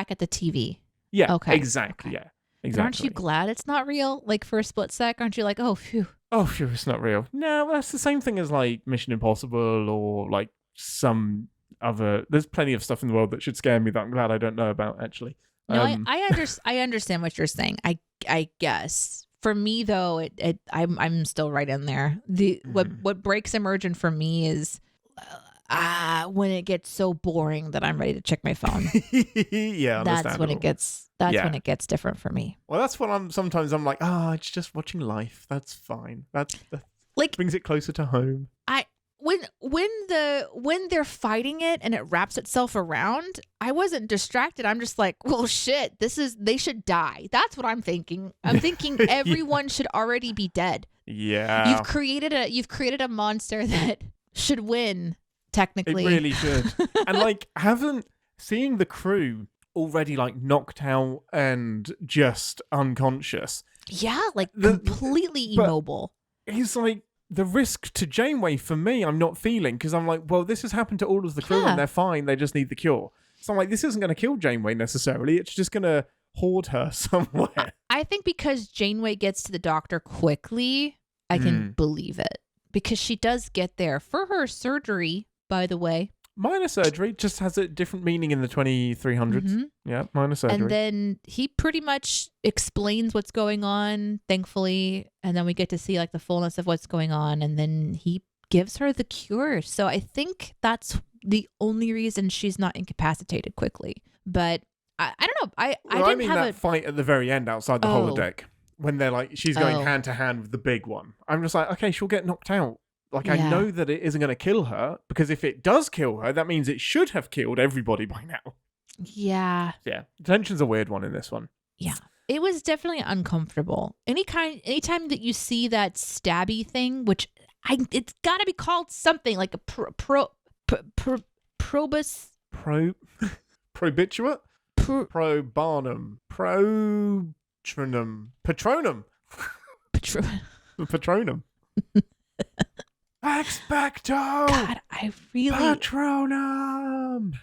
at the TV. Yeah. Okay. Exactly. Okay. Yeah. Exactly. But aren't you glad it's not real? Like, for a split sec, aren't you like, oh, phew. Oh, phew, it's not real. No, that's the same thing as like Mission Impossible or like some other. There's plenty of stuff in the world that should scare me that I'm glad I don't know about, actually. No, I understand what you're saying. I guess. For me, though, I'm still right in there. What breaks Emergent for me is when it gets so boring that I'm ready to check my phone. Yeah, that's when it gets when it gets different for me. Well, that's what I'm like, it's just watching life. That's fine. That like brings it closer to home. When they're fighting it and it wraps itself around, I wasn't distracted. I'm just like, well, shit, they should die. That's what I'm thinking. I'm thinking everyone should already be dead. Yeah. You've created a monster that should win, technically. It really should. And like, seeing the crew already like knocked out and just unconscious. Yeah, like completely immobile. He's like, the risk to Janeway for me, I'm not feeling, because I'm like, well, this has happened to all of the crew and they're fine. They just need the cure. So I'm like, this isn't going to kill Janeway necessarily. It's just going to hoard her somewhere. I think because Janeway gets to the doctor quickly, I can believe it. Because she does get there for her surgery, by the way. Minor surgery just has a different meaning in the 2300s. Yeah, minor surgery. And then he pretty much explains what's going on, thankfully. And then we get to see like the fullness of what's going on. And then he gives her the cure. So I think that's the only reason she's not incapacitated quickly. But I don't know. I didn't mean have that fight at the very end outside the holodeck when they're like, she's going hand to hand with the big one. I'm just like, okay, she'll get knocked out. Like, I know that it isn't going to kill her, because if it does kill her, that means it should have killed everybody by now. Yeah. Yeah. Tension's a weird one in this one. Yeah. It was definitely uncomfortable. Anytime that you see that stabby thing, which it's got to be called something like a probus. Probiturate? Probarnum. Patronum. Patronum. Expecto. God, I really. Patronum.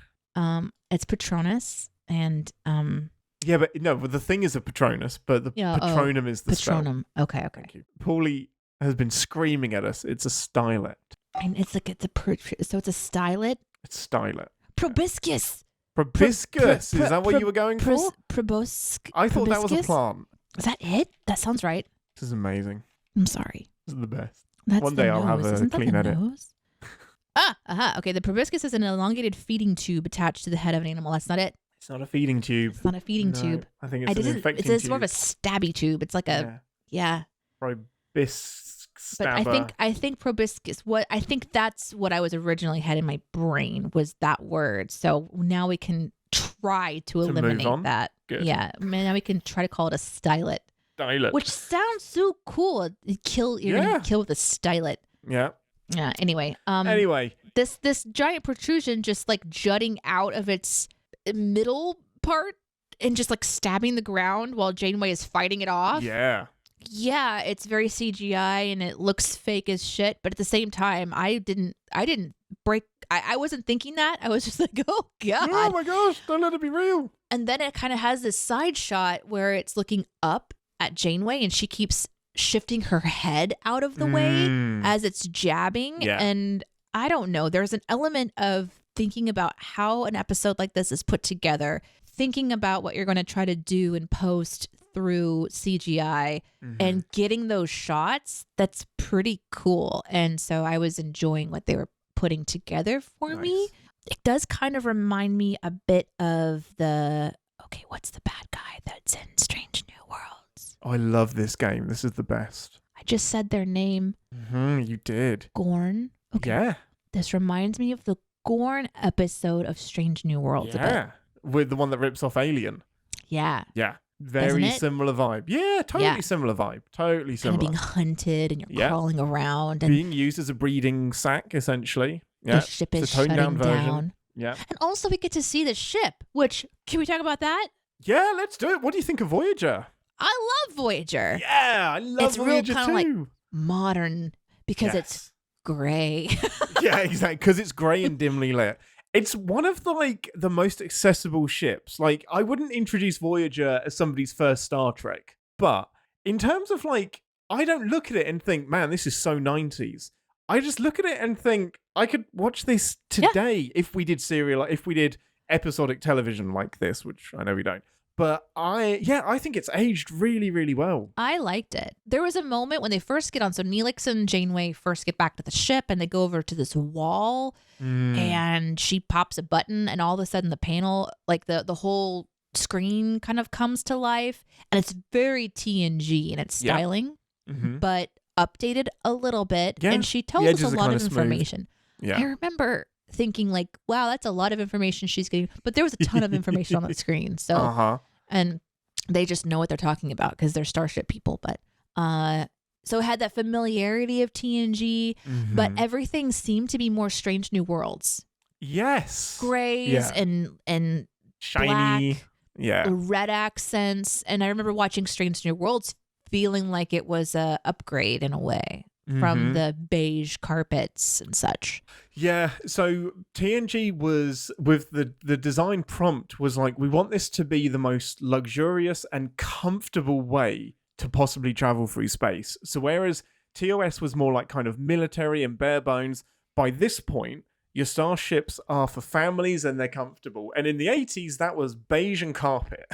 It's Patronus and Yeah, but no, but the thing is a Patronus, but the Patronum is the Patronum. spell. Okay. Thank you. Paulie has been screaming at us. It's a stylet. And it's a stylet. It's stylet. Proboscis. Proboscis. Is that what you were going for? Proboscis. I thought that was a plant. Is that it? That sounds right. This is amazing. I'm sorry. This is the best. That's One day I'll have a clean edit. Okay. The proboscis is an elongated feeding tube attached to the head of an animal. That's not it. It's not a feeding tube. It's not a feeding tube. I think it's an infecting tube. It's more of a stabby tube. It's like proboscis stabber. But I think proboscis. I think that's what I was originally had in my brain was that word. So now we can try to eliminate that. Good. Yeah. Now we can try to call it a stylet. Stylet. Which sounds so cool. You're gonna kill with a stylet. Yeah. Yeah. Anyway. This giant protrusion just like jutting out of its middle part and just like stabbing the ground while Janeway is fighting it off. Yeah. Yeah, it's very CGI and it looks fake as shit, but at the same time, I didn't break. I wasn't thinking that. I was just like, oh god. Oh my gosh, don't let it be real. And then it kind of has this side shot where it's looking up at Janeway and she keeps shifting her head out of the way as it's jabbing. Yeah. And I don't know. There's an element of thinking about how an episode like this is put together, thinking about what you're going to try to do in post through CGI and getting those shots. That's pretty cool. And so I was enjoying what they were putting together for me. It does kind of remind me a bit of what's the bad guy that's in Strange New Worlds? Oh, I love this game. This is the best. I just said their name. You did. Gorn. Okay. Yeah. This reminds me of the Gorn episode of Strange New Worlds. Yeah. With the one that rips off Alien. Yeah. Yeah. Very similar vibe. Yeah, totally similar vibe. Totally similar. Kind of being hunted and you're crawling around. And being used as a breeding sack, essentially. Yeah. The ship is shutting down. Yeah. And also we get to see the ship, which, can we talk about that? Yeah, let's do it. What do you think of Voyager? I love Voyager. Yeah, I love Voyager too. It's real kind of like modern because it's gray. Yeah, exactly. Because it's gray and dimly lit. It's one of the most accessible ships. Like, I wouldn't introduce Voyager as somebody's first Star Trek, but in terms of I don't look at it and think, man, this is so 90s. I just look at it and think I could watch this today if we did if we did episodic television like this, which I know we don't. But I think it's aged really, really well. I liked it. There was a moment when they first get on. So Neelix and Janeway first get back to the ship and they go over to this wall and she pops a button and all of a sudden the panel, like the whole screen kind of comes to life. And it's very TNG in its styling, but updated a little bit. Yeah. And she tells us a lot of information. Yeah. I remember thinking wow, that's a lot of information she's getting, but there was a ton of information on the screen. So, and they just know what they're talking about because they're Starship people. But, so it had that familiarity of TNG, but everything seemed to be more Strange New Worlds. Yes. Grays and shiny. Black, red accents. And I remember watching Strange New Worlds feeling like it was a upgrade in a way. From the beige carpets and such. Yeah, so TNG was, with the design prompt was we want this to be the most luxurious and comfortable way to possibly travel through space. So whereas TOS was more kind of military and bare bones, by this point, your starships are for families and they're comfortable. And in the 80s, that was beige and carpet.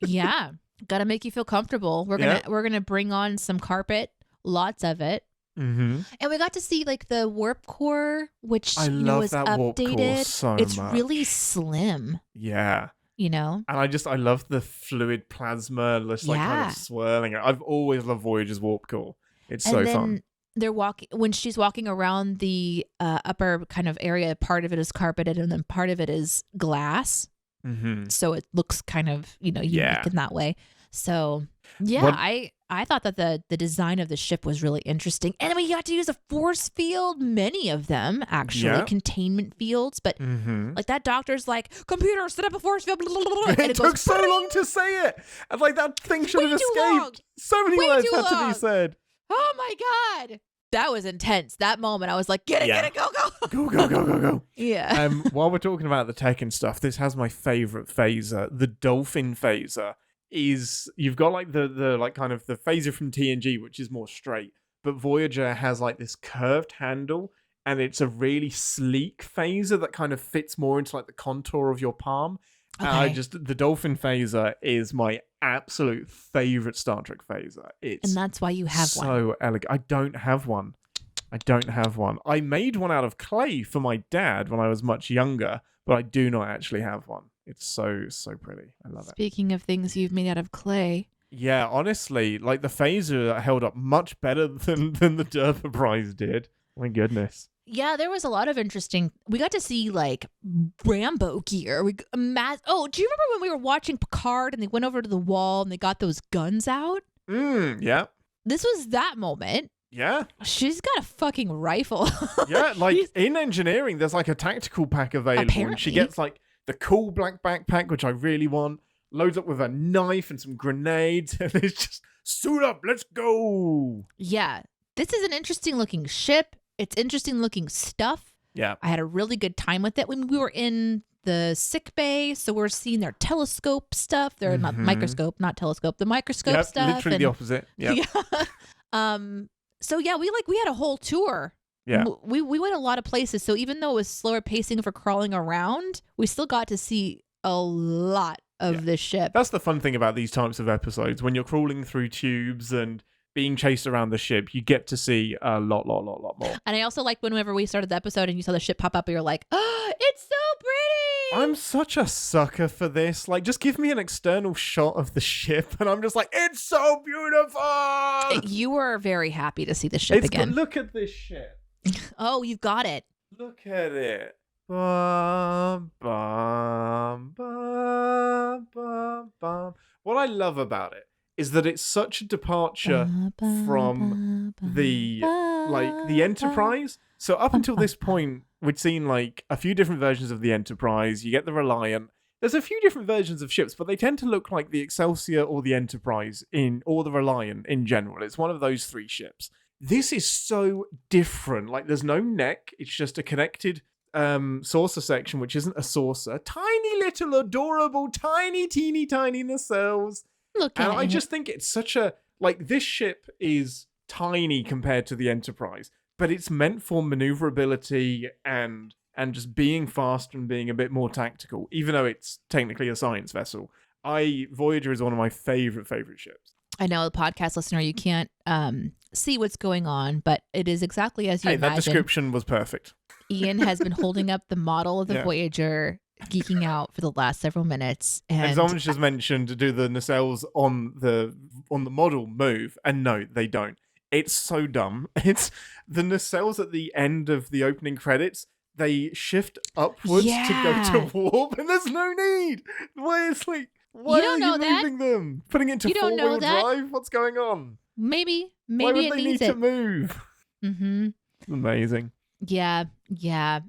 Yeah, gotta make you feel comfortable. We're gonna bring on some carpet. Lots of it. Mm-hmm. And we got to see like the warp core, which I you know love was that warp core updated. so It's much. really slim, Yeah. you know. And I love the fluid plasma, just like kind Yeah. of swirling. I've always loved Voyager's warp core. It's And so then fun. they're walking when she's walking around the upper kind of area. Part of it is carpeted, and then part of it is glass. Mm-hmm. So it looks kind of unique Yeah. in that way. So yeah, What- I thought that the design of the ship was really interesting, and we got to use a force field, many of them actually Yeah. containment fields, but Mm-hmm. like that doctor's like, computer set up a force field, blah, blah, blah, blah, and It took so long to say it. And like that thing should Way have too escaped. long. So many Way words too had to long. be said. Oh my god, that was intense. That moment, I was like, get it, Yeah. get it, go, go. Go, go, go, go, go. Yeah. While we're talking about the tech and stuff, this has my favorite phaser. The dolphin phaser is you've got like the like kind of the phaser from TNG, which is more straight, but Voyager has like this curved handle, and it's a really sleek phaser that kind of fits more into like the contour of your palm. Okay. The dolphin phaser is my absolute favorite Star Trek phaser. It's And that's why you have one. so elegant. I don't have one. I made one out of clay for my dad when I was much younger, but I do not actually have one. It's so pretty. I love it. Speaking of things you've made out of clay, Yeah, honestly, like the phaser held up much better than the Derpa Prize did. My goodness. yeah, there was a lot of interesting. We got to see like Rambo gear. Do you remember when we were watching Picard and they went over to the wall and they got those guns out? Yeah. This was that moment. Yeah. She's got a fucking rifle. Yeah, like in engineering, there's like a tactical pack available. And she Apparently. gets like the cool black backpack, which I really want, loads up with a knife and some grenades, and it's just suit up, let's go. Yeah, this is an interesting looking ship. It's interesting looking stuff. Yeah. I had a really good time with it when we were in the sick bay. So we're seeing their telescope stuff. They're not microscope, not telescope, the microscope Yep, stuff. literally the opposite. Yep. Yeah. So yeah, we had a whole tour. Yeah. We went a lot of places. So even though it was slower pacing for crawling around, we still got to see a lot of this ship. That's the fun thing about these types of episodes. When you're crawling through tubes and being chased around the ship, you get to see a lot more. And I also liked whenever we started the episode and you saw the ship pop up, and you're like, oh, it's so pretty. I'm such a sucker for this. Like, just give me an external shot of the ship, and I'm just like, it's so beautiful. You were very happy to see the ship again. Look at this ship. Oh, you've got it. Look at it. Bum, bum, bum, bum, bum. What I love about it is that it's such a departure from the Enterprise. So up until this point, we'd seen like a few different versions of the Enterprise. You get the Reliant. There's a few different versions of ships, but they tend to look like the Excelsior or the Enterprise or the Reliant in general. It's one of those three ships. This is so different. Like, there's no neck. It's just a connected saucer section, which isn't a saucer. Tiny little adorable, tiny, teeny, tiny nacelles. Look at And I it. just think it's such a, like, this ship is tiny compared to the Enterprise, but it's meant for maneuverability and just being fast and being a bit more tactical, even though it's technically a science vessel. Voyager is one of my favorite ships. I know, the podcast listener, you can't see what's going on, but it is exactly as you Hey, imagine. that description was perfect. Ian has been holding up the model of the Yeah. Voyager, geeking out for the last several minutes. And someone's just mentioned to do the nacelles on the model move, and no, they don't. It's so dumb. It's the nacelles at the end of the opening credits. They shift upwards to go to warp, and there's no need. Why don't are know you that. moving them? Putting it into You don't know four-wheel that. drive? What's going on? maybe Why would it they needs need it. to move? Mm-hmm. It's amazing. Yeah.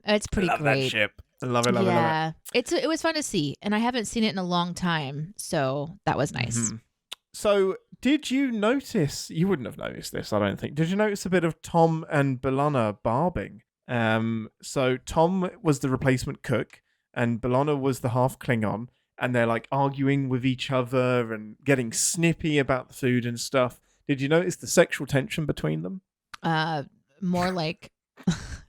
It's pretty I love great. that ship. I love it. Yeah, it was fun to see, and I haven't seen it in a long time, so that was nice. Mhm. So, did you notice? You wouldn't have noticed this, I don't think. Did you notice a bit of Tom and B'Elanna barbing? So Tom was the replacement cook, and B'Elanna was the half Klingon, and they're like arguing with each other and getting snippy about the food and stuff. Did you notice the sexual tension between them? More like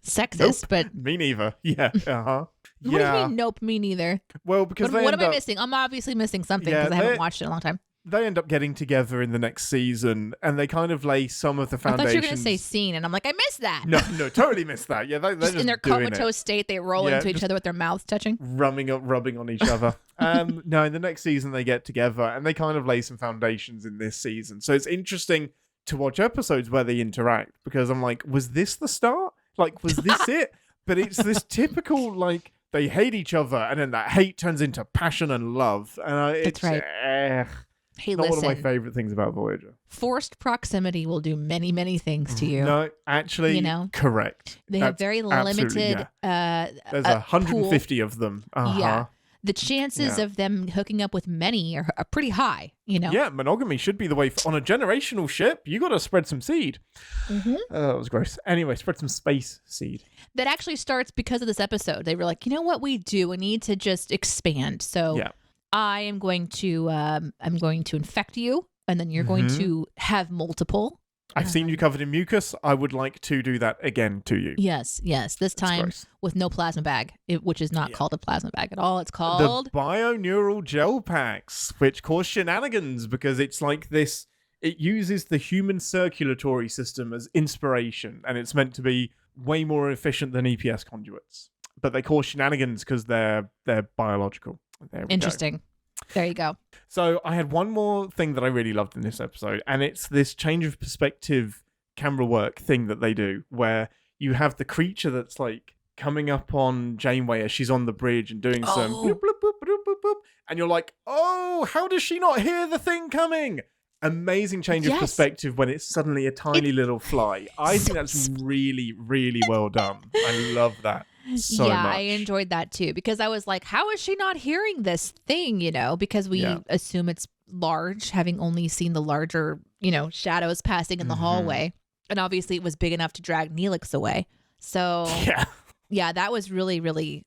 sexist, but Me neither. Yeah. what do you mean? Nope, me neither. Well, because What they am end I up, missing? I'm obviously missing something Yeah, because I haven't they- watched it in a long time. they end up getting together in the next season, and they kind of lay some of the foundations. I thought you were going to say scene, and I'm like, I missed that. No, totally missed that. Yeah, they're just in their doing comatose state, they roll into each other with their mouths touching. Rubbing on each other. No, in the next season, they get together, and they kind of lay some foundations in this season. So it's interesting to watch episodes where they interact, because I'm like, was this the start? Like, was this it? But it's this typical, like, they hate each other, and then that hate turns into passion and love. And That's right. Hey, not listen. one of my favorite things about Voyager. Forced proximity will do many, many things to you. No, actually, correct. They have very limited. There's 150 of them. Yeah. The chances of them hooking up with many are pretty high, Yeah, monogamy should be the way. On a generational ship, you got to spread some seed. Mm-hmm. Oh, that was gross. Anyway, spread some space seed. That actually starts because of this episode. They were like, you know what we do? We need to just expand. So I'm going to infect you, and then you're going to have multiple. I've seen you covered in mucus. I would like to do that again to you. Yes. This time with no plasma bag, which is not called a plasma bag at all. It's called the bioneural gel packs, which cause shenanigans because it's like this. It uses the human circulatory system as inspiration, and it's meant to be way more efficient than EPS conduits. But they cause shenanigans because they're biological. Interesting. There you go. So I had one more thing that I really loved in this episode, and it's this change of perspective camera work thing that they do, where you have the creature that's like coming up on Janeway as she's on the bridge and doing some bloop, bloop, bloop, bloop, bloop, bloop, and you're like, oh, how does she not hear the thing coming? Amazing change of perspective when it's suddenly a tiny little fly. I think that's really, really well done. I love that. So much. I enjoyed that too, because I was like, how is she not hearing this thing, because we assume it's large, having only seen the larger, shadows passing in the hallway. And obviously it was big enough to drag Neelix away. So yeah, that was really, really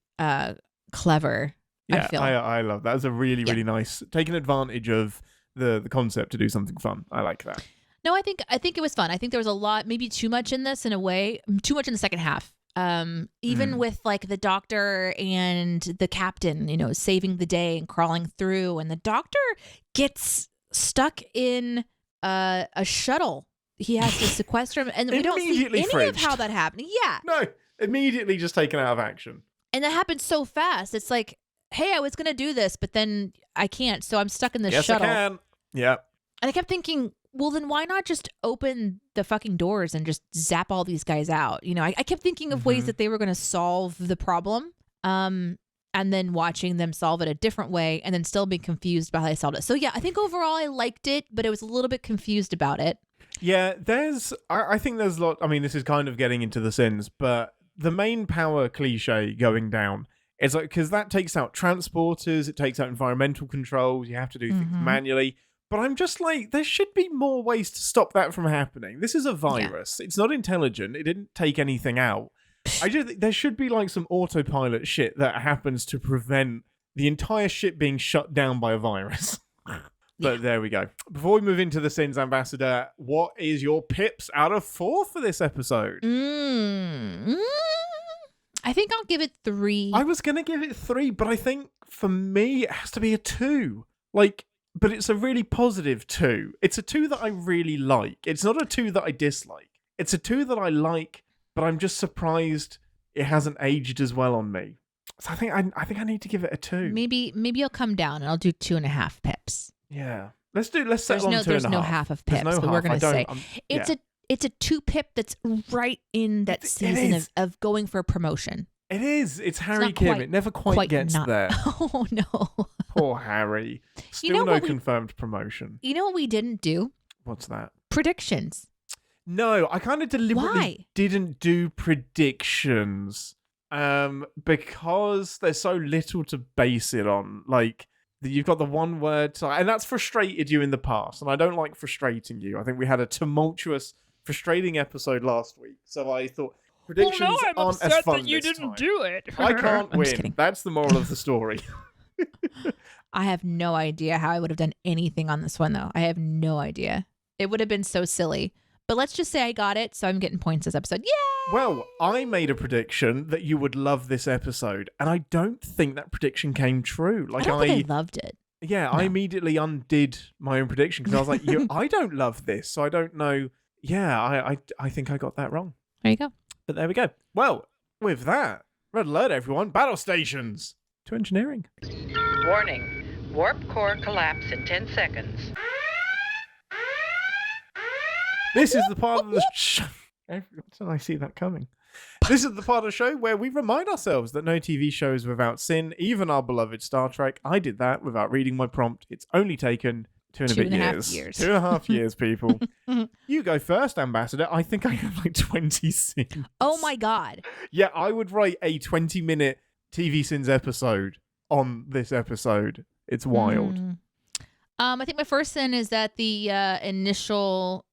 clever. Yeah, I love that. It was a really, really nice, taking advantage of the concept to do something fun. I like that. No, I think it was fun. I think there was a lot, maybe too much in this in a way, too much in the second half. Even with like the doctor and the captain, saving the day and crawling through, and the doctor gets stuck in a shuttle. He has to sequester him, and we don't see any of how that happened. Yeah. No, immediately just taken out of action. And that happened so fast. It's like, hey, I was going to do this, but then I can't, so I'm stuck in this shuttle. Yes, I can. Yeah. And I kept thinking, well, then why not just open the fucking doors and just zap all these guys out? I kept thinking of ways that they were going to solve the problem, and then watching them solve it a different way and then still being confused by how they solved it. So yeah, I think overall I liked it, but I was a little bit confused about it. Yeah, I think there's a lot. I mean, this is kind of getting into the sins, but the main power cliche going down is like, because that takes out transporters, it takes out environmental controls, you have to do things manually. But I'm just like, there should be more ways to stop that from happening. This is a virus. Yeah. It's not intelligent. It didn't take anything out. I just think there should be like some autopilot shit that happens to prevent the entire ship being shut down by a virus. But there we go. Before we move into the Sins Ambassador, what is your pips out of 4 for this episode? I think I'll give it 3. I was going to give it 3, but I think for me, it has to be a 2. But it's a really positive 2. It's a 2 that I really like. It's not a 2 that I dislike. It's a 2 that I like, but I'm just surprised it hasn't aged as well on me. So I think I need to give it a 2. Maybe I'll come down and I'll do 2.5 pips. Yeah. Let's settle on 2.5. There's no half of pips, but we're going to say it's a 2 pip that's right in that season of going for a promotion. It is. It's Harry Kim. It never quite gets there. Oh, no. Poor Harry. Still no confirmed promotion. You know what we didn't do? What's that? Predictions. No, I kind of deliberately didn't do predictions because there's so little to base it on. Like, you've got the one word, and that's frustrated you in the past, and I don't like frustrating you. I think we had a tumultuous, frustrating episode last week, so I thought... Predictions aren't as fun that you didn't do it. I can't win. That's the moral of the story. I have no idea how I would have done anything on this one, though. I have no idea. It would have been so silly. But let's just say I got it, so I'm getting points this episode. Yay! Well, I made a prediction that you would love this episode, and I don't think that prediction came true. I don't think I loved it. Yeah, I immediately undid my own prediction because I was like, I don't love this, so I don't know. Yeah, I think I got that wrong. There you go. But there we go. Well, with that, red alert, everyone. Battle stations to engineering. Warning. Warp core collapse in 10 seconds. This is the part of the show. Did I see that coming? This is the part of the show where we remind ourselves that no TV show is without sin, even our beloved Star Trek. I did that without reading my prompt. It's only taken 2.5 years. 2.5 years, people. You go first, Ambassador. I think I have like 20 sins. Oh my God. Yeah, I would write a 20-minute TV sins episode on this episode. It's wild. I think my first sin is that the initial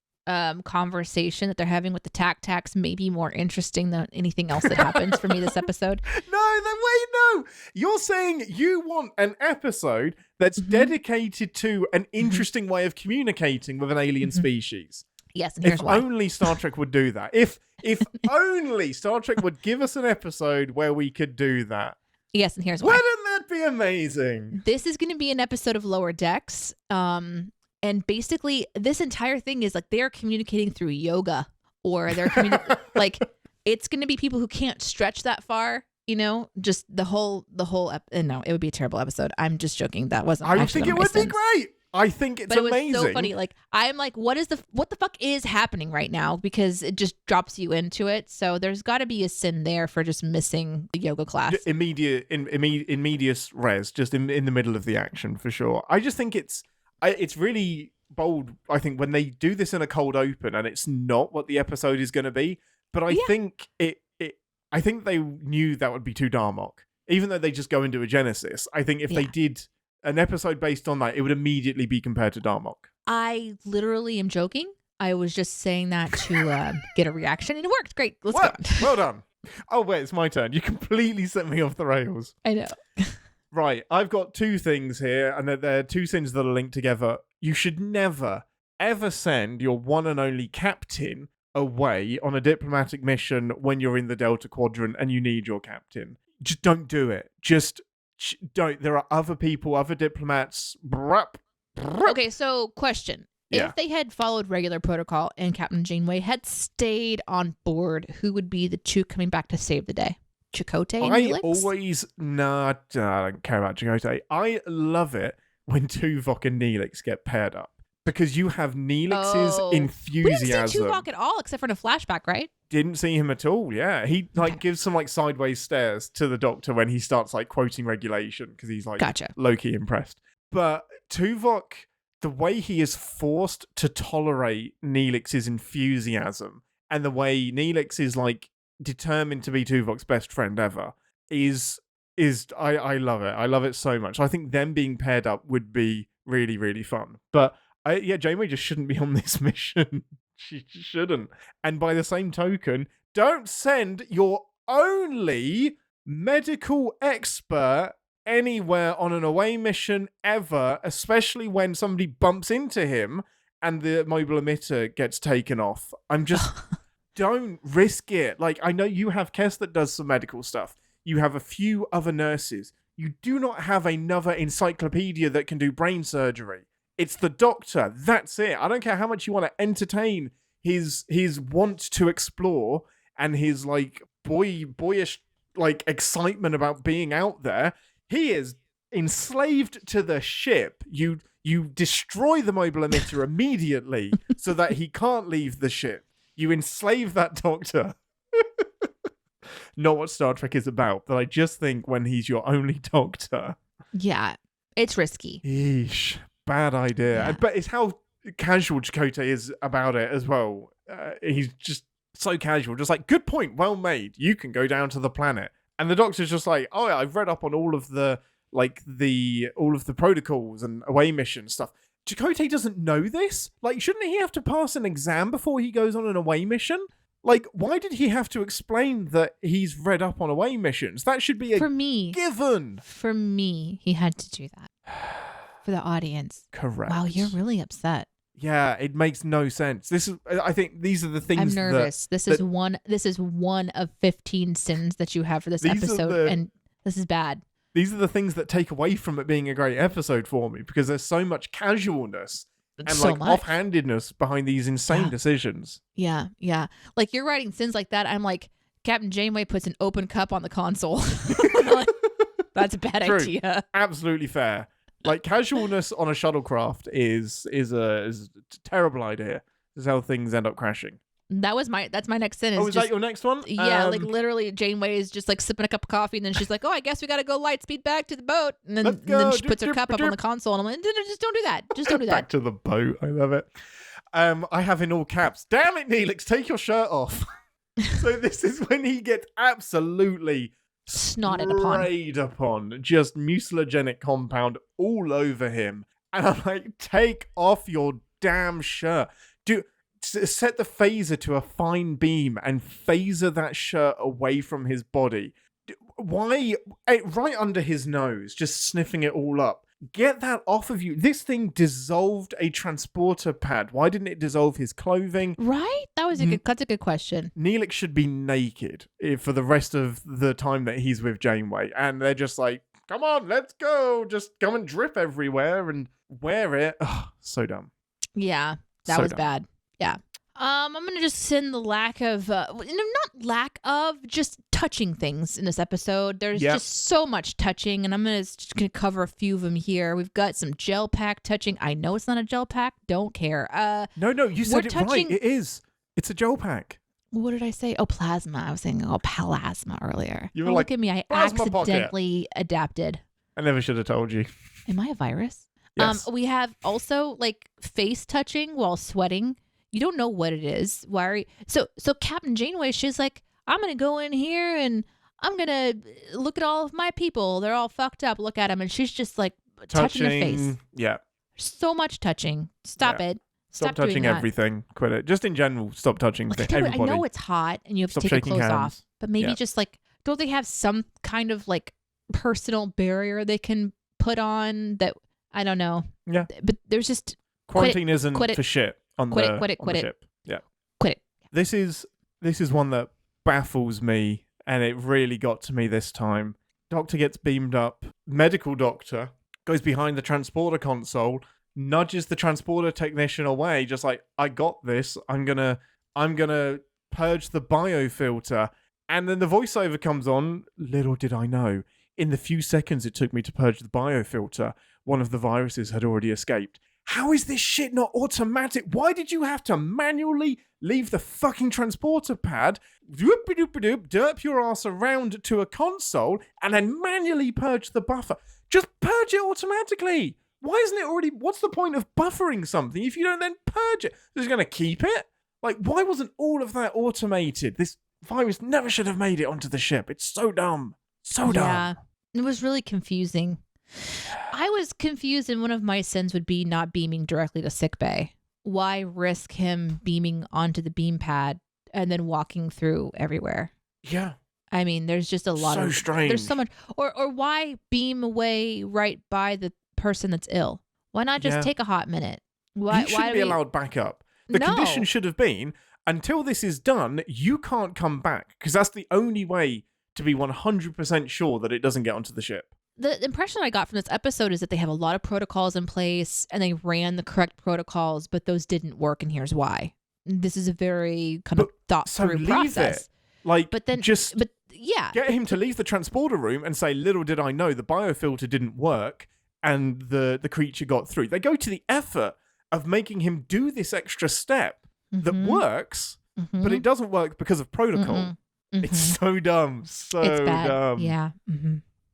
conversation that they're having with the tac may be more interesting than anything else that happens for me this episode. No. You're saying you want an episode that's dedicated to an interesting way of communicating with an alien species. Yes, and here's if why. Only Star Trek would do that. If only Star Trek would give us an episode where we could do that. Yes, and here's why. Wouldn't that be amazing? This is going to be an episode of Lower Decks. And basically, this entire thing is like they're communicating through yoga, or they're like it's going to be people who can't stretch that far. Just the whole. No, it would be a terrible episode. I'm just joking. That wasn't. I think it would be great. I think it's amazing. But it was so funny. Like I'm like, what the fuck is happening right now? Because it just drops you into it. So there's got to be a sin there for just missing the yoga class. In medias res, just in the middle of the action for sure. I just think it's really bold. I think when they do this in a cold open and it's not what the episode is going to be, but I think I think they knew that would be too Darmok. Even though they just go into a Genesis, I think if they did an episode based on that, it would immediately be compared to Darmok. I literally am joking. I was just saying that to get a reaction, and it worked. Great. Let's go. Well done. Oh, wait, it's my turn. You completely set me off the rails. I know. Right, I've got two things here, and they're two sins that are linked together. You should never, ever send your one and only captain away on a diplomatic mission when you're in the Delta Quadrant and you need your captain. Just don't do it. Just don't. There are other people, other diplomats. Okay, so question. Yeah. If they had followed regular protocol and Captain Janeway had stayed on board, who would be the two coming back to save the day? Chakotay and Neelix? I don't care about Chakotay. I love it when Tuvok and Neelix get paired up because you have Neelix's enthusiasm. We didn't see Tuvok at all except for in a flashback, right? Didn't see him at all. Yeah, he gives some sideways stares to the Doctor when he starts quoting regulation because he's low-key impressed. But Tuvok, the way he is forced to tolerate Neelix's enthusiasm and the way Neelix is determined to be Tuvok's best friend ever is I love it. I love it so much. I think them being paired up would be really, really fun. But Janeway just shouldn't be on this mission. She shouldn't. And by the same token, don't send your only medical expert anywhere on an away mission ever, especially when somebody bumps into him and the mobile emitter gets taken off. I'm just... Don't risk it. I know you have Kes that does some medical stuff. You have a few other nurses. You do not have another encyclopedia that can do brain surgery. It's the Doctor. That's it. I don't care how much you want to entertain his want to explore and his boyish excitement about being out there. He is enslaved to the ship. You destroy the mobile emitter immediately so that he can't leave the ship. You enslave that Doctor. Not what Star Trek is about, but I just think when he's your only Doctor. Yeah, it's risky. Eesh, bad idea. Yeah. But it's how casual Chakotay is about it as well. He's just so casual, just good point, well made. You can go down to the planet. And the Doctor's just I've read up on all of the protocols and away mission stuff. Chakotay doesn't know this? Shouldn't he have to pass an exam before he goes on an away mission? Why did he have to explain that he's read up on away missions? That should be given. For me, he had to do that. For the audience. Correct. Wow, you're really upset. Yeah, it makes no sense. I think these are the things I'm nervous. This is one of 15 sins that you have for this episode, and this is bad. These are the things that take away from it being a great episode for me, because there's so much casualness and so like much. offhandedness behind these insane decisions. Yeah. Like you're writing sins like that. I'm like, Captain Janeway puts an open cup on the console. Like, that's a bad True. idea. Absolutely fair. Like casualness on a shuttlecraft is a terrible idea. This is how things end up crashing. That's my next sin. Is that your next one? Yeah, like literally Janeway is just like sipping a cup of coffee and then she's like, oh, I guess we got to go light speed back to the boat. And then she puts her cup up on the console and I'm like, just don't do that. Just don't do that. Back to the boat. I love it. I have in all caps, damn it, Neelix, take your shirt off. So this is when he gets absolutely snotted upon. Just mucilagenic compound all over him. And I'm like, take off your damn shirt. Set the phaser to a fine beam and phaser that shirt away from his body. Why? Right under his nose, just sniffing it all up. Get that off of you. This thing dissolved a transporter pad. Why didn't it dissolve his clothing? Right? That's a good question. Neelix should be naked for the rest of the time that he's with Janeway. And they're just like, come on, let's go. Just come and drip everywhere and wear it. Ugh, so dumb. Yeah, that was bad. Yeah. I'm going to just send the lack of, not lack of, just touching things in this episode. There's just so much touching, and I'm just going to cover a few of them here. We've got some gel pack touching. I know it's not a gel pack. Don't care. No, you said it right. It is. It's a gel pack. What did I say? Oh, plasma. I was saying, plasma earlier. You were like, look at me. I accidentally adapted. I never should have told you. Am I a virus? Yes. We have also like face touching while sweating. You don't know what it is. Why are you... So Captain Janeway, she's like, I'm going to go in here and I'm going to look at all of my people. They're all fucked up. Look at them. And she's just like touching their face. Yeah. So much touching. Stop it. Stop touching everything. Quit it. Just in general, stop touching everybody. I know it's hot and you have to take your clothes off. But maybe just like, don't they have some kind of like personal barrier they can put on that? I don't know. Yeah. But there's just... Quarantine isn't for shit. Quit it. Ship. Yeah. Quit it. This is one that baffles me, and it really got to me this time. Doctor gets beamed up. Medical doctor goes behind the transporter console, nudges the transporter technician away, just like, I got this. I'm gonna purge the biofilter. And then the voiceover comes on. Little did I know, in the few seconds it took me to purge the biofilter, one of the viruses had already escaped. How is this shit not automatic? Why did you have to manually leave the fucking transporter pad, derp your ass around to a console, and then manually purge the buffer? Just purge it automatically. Why isn't it already... What's the point of buffering something if you don't then purge it? Is it going to keep it? Like, why wasn't all of that automated? This virus never should have made it onto the ship. It's so dumb. So dumb. Yeah, it was really confusing. I was confused, and one of my sins would be not beaming directly to sickbay. Why risk him beaming onto the beam pad and then walking through everywhere? Yeah. I mean, there's just a lot of... strange. There's so much... Or why beam away right by the person that's ill? Why not just take a hot minute? He shouldn't be allowed back up. The condition should have been, until this is done, you can't come back, because that's the only way to be 100% sure that it doesn't get onto the ship. The impression I got from this episode is that they have a lot of protocols in place and they ran the correct protocols, but those didn't work, and here's why. This is a very kind of thought-through process. Get him to leave the transporter room and say, little did I know the biofilter didn't work and the creature got through. They go to the effort of making him do this extra step that works, but it doesn't work because of protocol. It's so dumb. It's bad. Dumb. Yeah.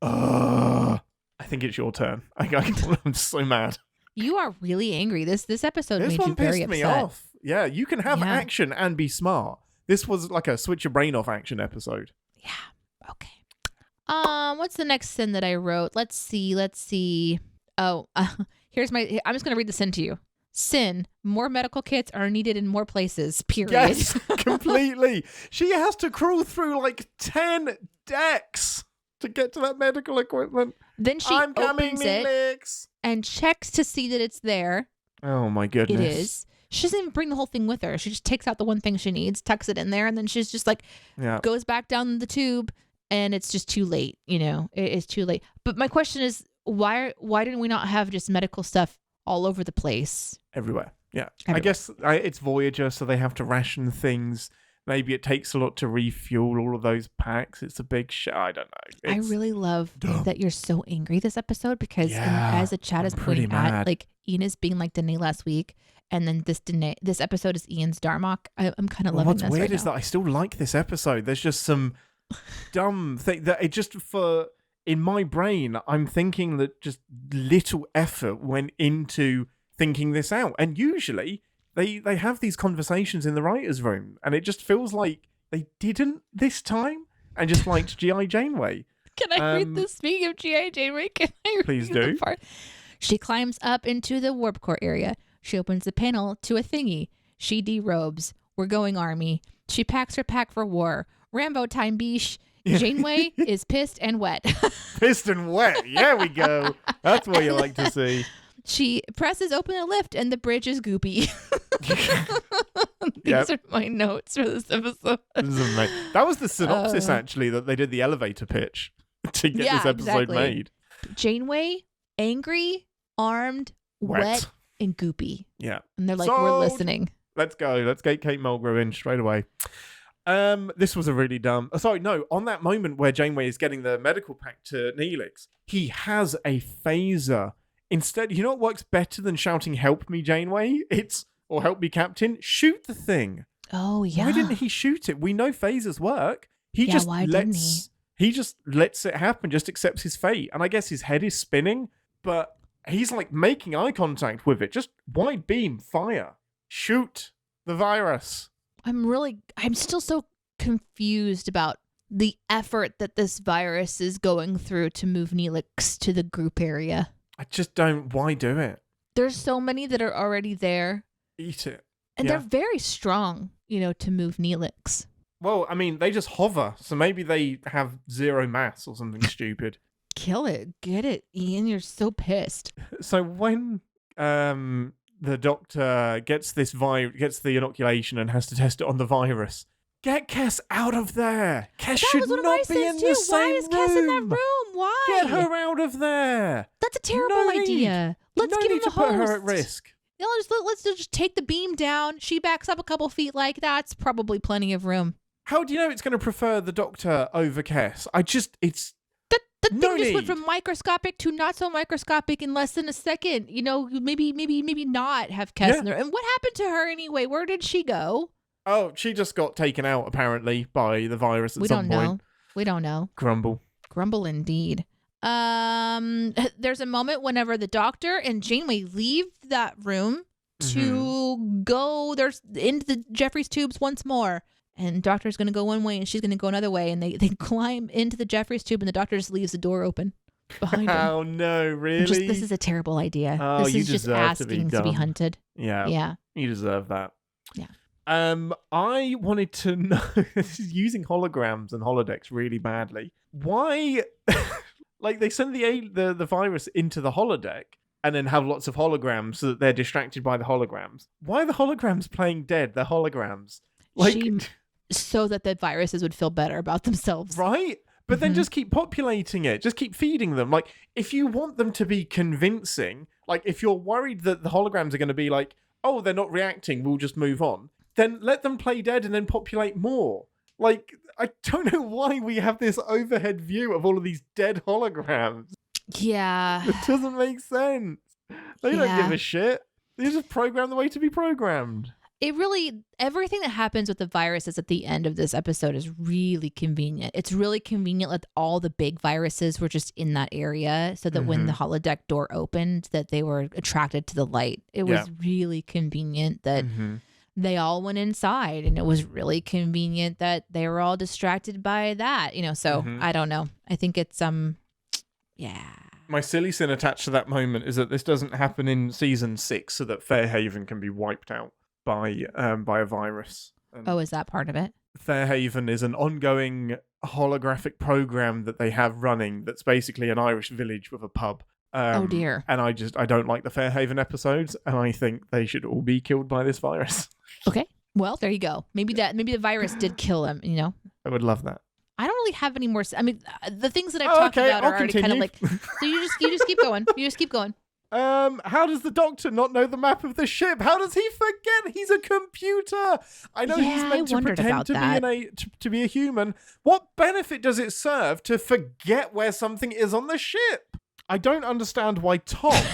I think it's your turn. I'm so mad. You are really angry. This episode made you very upset. This one pissed me off. Yeah, you can have action and be smart. This was like a switch your brain off action episode. Yeah. Okay. What's the next sin that I wrote? Let's see. Oh, here's I'm just going to read the sin to you. Sin, more medical kits are needed in more places, period. Yes, completely. She has to crawl through like 10 decks to get to that medical equipment. Then she opens it and checks to see that it's there. Oh my goodness. It is. She doesn't even bring the whole thing with her. She just takes out the one thing she needs, tucks it in there, and then she's just like, goes back down the tube and it's just too late. It's too late. But my question is, why didn't we not have just medical stuff all over the place? Everywhere. Yeah. Everywhere. I guess it's Voyager, so they have to ration things. Maybe it takes a lot to refuel all of those packs. It's a big shit. I don't know. I really love that you're so angry this episode because as the chat is pretty pointing at, mad. like Ian is being like Deneé last week, and then this episode is Ian's Darmok. I'm kind of loving what's this weird right is now. that I still like this episode. There's just some dumb thing that it just in my brain, I'm thinking that just little effort went into thinking this out. And usually they have these conversations in the writer's room, and it just feels like they didn't this time and just liked G.I. Janeway. Can I read this? Speaking of G.I. Janeway, can I Please read the do. part? She climbs up into the warp core area. She opens the panel to a thingy. She derobes. We're going army. She packs her pack for war. Rambo time beesh. Janeway is pissed and wet. Pissed and wet. Yeah, we go. That's what you like to see. She presses open a lift and the bridge is goopy. Yep. These are my notes for this episode. This is amazing. That was the synopsis, actually, that they did the elevator pitch to get this episode exactly. made. Janeway, angry, armed, wet, and goopy. Yeah. And they're like, Sold. we're listening. Let's go. Let's get Kate Mulgrew in straight away. This was a really dumb... on that moment where Janeway is getting the medical pack to Neelix, he has a phaser. Instead, you know what works better than shouting, "Help me, Janeway"? Or "Help me, Captain." Shoot the thing. Oh, yeah. Why didn't he shoot it? We know phasers work. He just why didn't he just lets it happen, just accepts his fate. And I guess his head is spinning, but he's like making eye contact with it. Just wide beam, fire. Shoot the virus. I'm still so confused about the effort that this virus is going through to move Neelix to the group area. I just don't. Why do it? There's so many that are already there. Eat it. And Yeah. they're very strong, to move Neelix. Well, I mean, they just hover, so maybe they have zero mass or something stupid. Kill it. Get it, Ian. You're so pissed. So when the doctor gets gets the inoculation and has to test it on the virus, get Kes out of there. Kes That should was one of not my be in says the too. same Why is Kes in that room? Why? Get her out of there. That's a terrible No need. idea. Let's no give need him to a put her host. at risk. Let's just take the beam down. She backs up a couple feet. Like, that's probably plenty of room. How do you know it's going to prefer the doctor over Kes? The thing No just went need. from microscopic to not so microscopic in less than a second. Maybe not have Kes in there. And what happened to her anyway? Where did she go? Oh, she just got taken out, apparently, by the virus at some point. We don't know. Grumble. Grumble indeed. There's a moment whenever the doctor and Janeway leave that room to go into the Jeffries tubes once more. And doctor's going to go one way and she's going to go another way. And they climb into the Jeffries tube and the doctor just leaves the door open behind him. Oh, no, really? This is a terrible idea. Oh, this you is just deserve to be asking to be dumb. hunted. Yeah. Yeah. You deserve that. Yeah. I wanted to know, this is using holograms and holodecks really badly. Why, like they send the virus into the holodeck and then have lots of holograms so that they're distracted by the holograms. Why are the holograms playing dead? They're holograms. So that the viruses would feel better about themselves. Right? But then just keep populating it. Just keep feeding them. Like, if you want them to be convincing, like, if you're worried that the holograms are going to be like, oh, they're not reacting, we'll just move on, then let them play dead and then populate more. Like, I don't know why we have this overhead view of all of these dead holograms. Yeah. It doesn't make sense. They don't give a shit. They just program the way to be programmed. Everything that happens with the viruses at the end of this episode is really convenient. It's really convenient that all the big viruses were just in that area so that when the holodeck door opened, that they were attracted to the light. It was really convenient that they all went inside, and it was really convenient that they were all distracted by that, so I don't know. I think it's, yeah. My silly sin attached to that moment is that this doesn't happen in season 6 so that Fairhaven can be wiped out by a virus. Is that part of it? Fairhaven is an ongoing holographic program that they have running that's basically an Irish village with a pub. Oh dear. And I don't like the Fairhaven episodes, and I think they should all be killed by this virus. Okay. Well, there you go. Maybe the virus did kill him, I would love that. I don't really have any more. I mean, the things that I've talked about are already kind of like. So you just keep going. You just keep going. How does the Doctor not know the map of the ship? How does he forget he's a computer? I know he's meant to pretend to be a human. What benefit does it serve to forget where something is on the ship? I don't understand why Tom,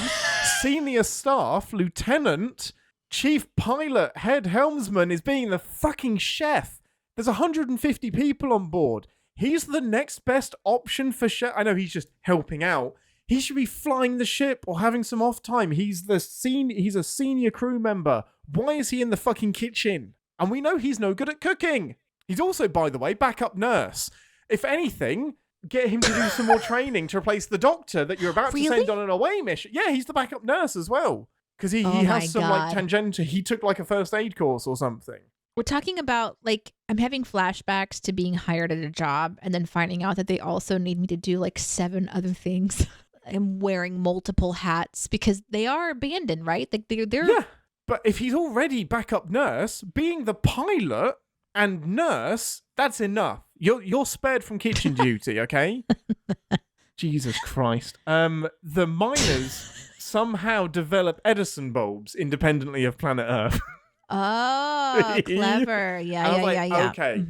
senior staff, lieutenant, chief pilot, head helmsman, is being the fucking chef. There's 150 people on board. He's the next best option for chef. I know he's just helping out. He should be flying the ship or having some off time. He's a senior crew member. Why is he in the fucking kitchen? And we know he's no good at cooking. He's also, by the way, backup nurse. If anything, get him to do some more training to replace the Doctor that you're about to send on an away mission. Yeah, he's the backup nurse as well. Because he has some like tangential. He took like a first aid course or something. We're talking about, like, I'm having flashbacks to being hired at a job and then finding out that they also need me to do like 7 other things. I'm wearing multiple hats because they are abandoned, right? Like they're Yeah, but if he's already backup nurse, being the pilot and nurse, that's enough. You're spared from kitchen duty, okay? Jesus Christ. The miners somehow develop Edison bulbs independently of planet Earth. Oh, clever. Yeah. Okay,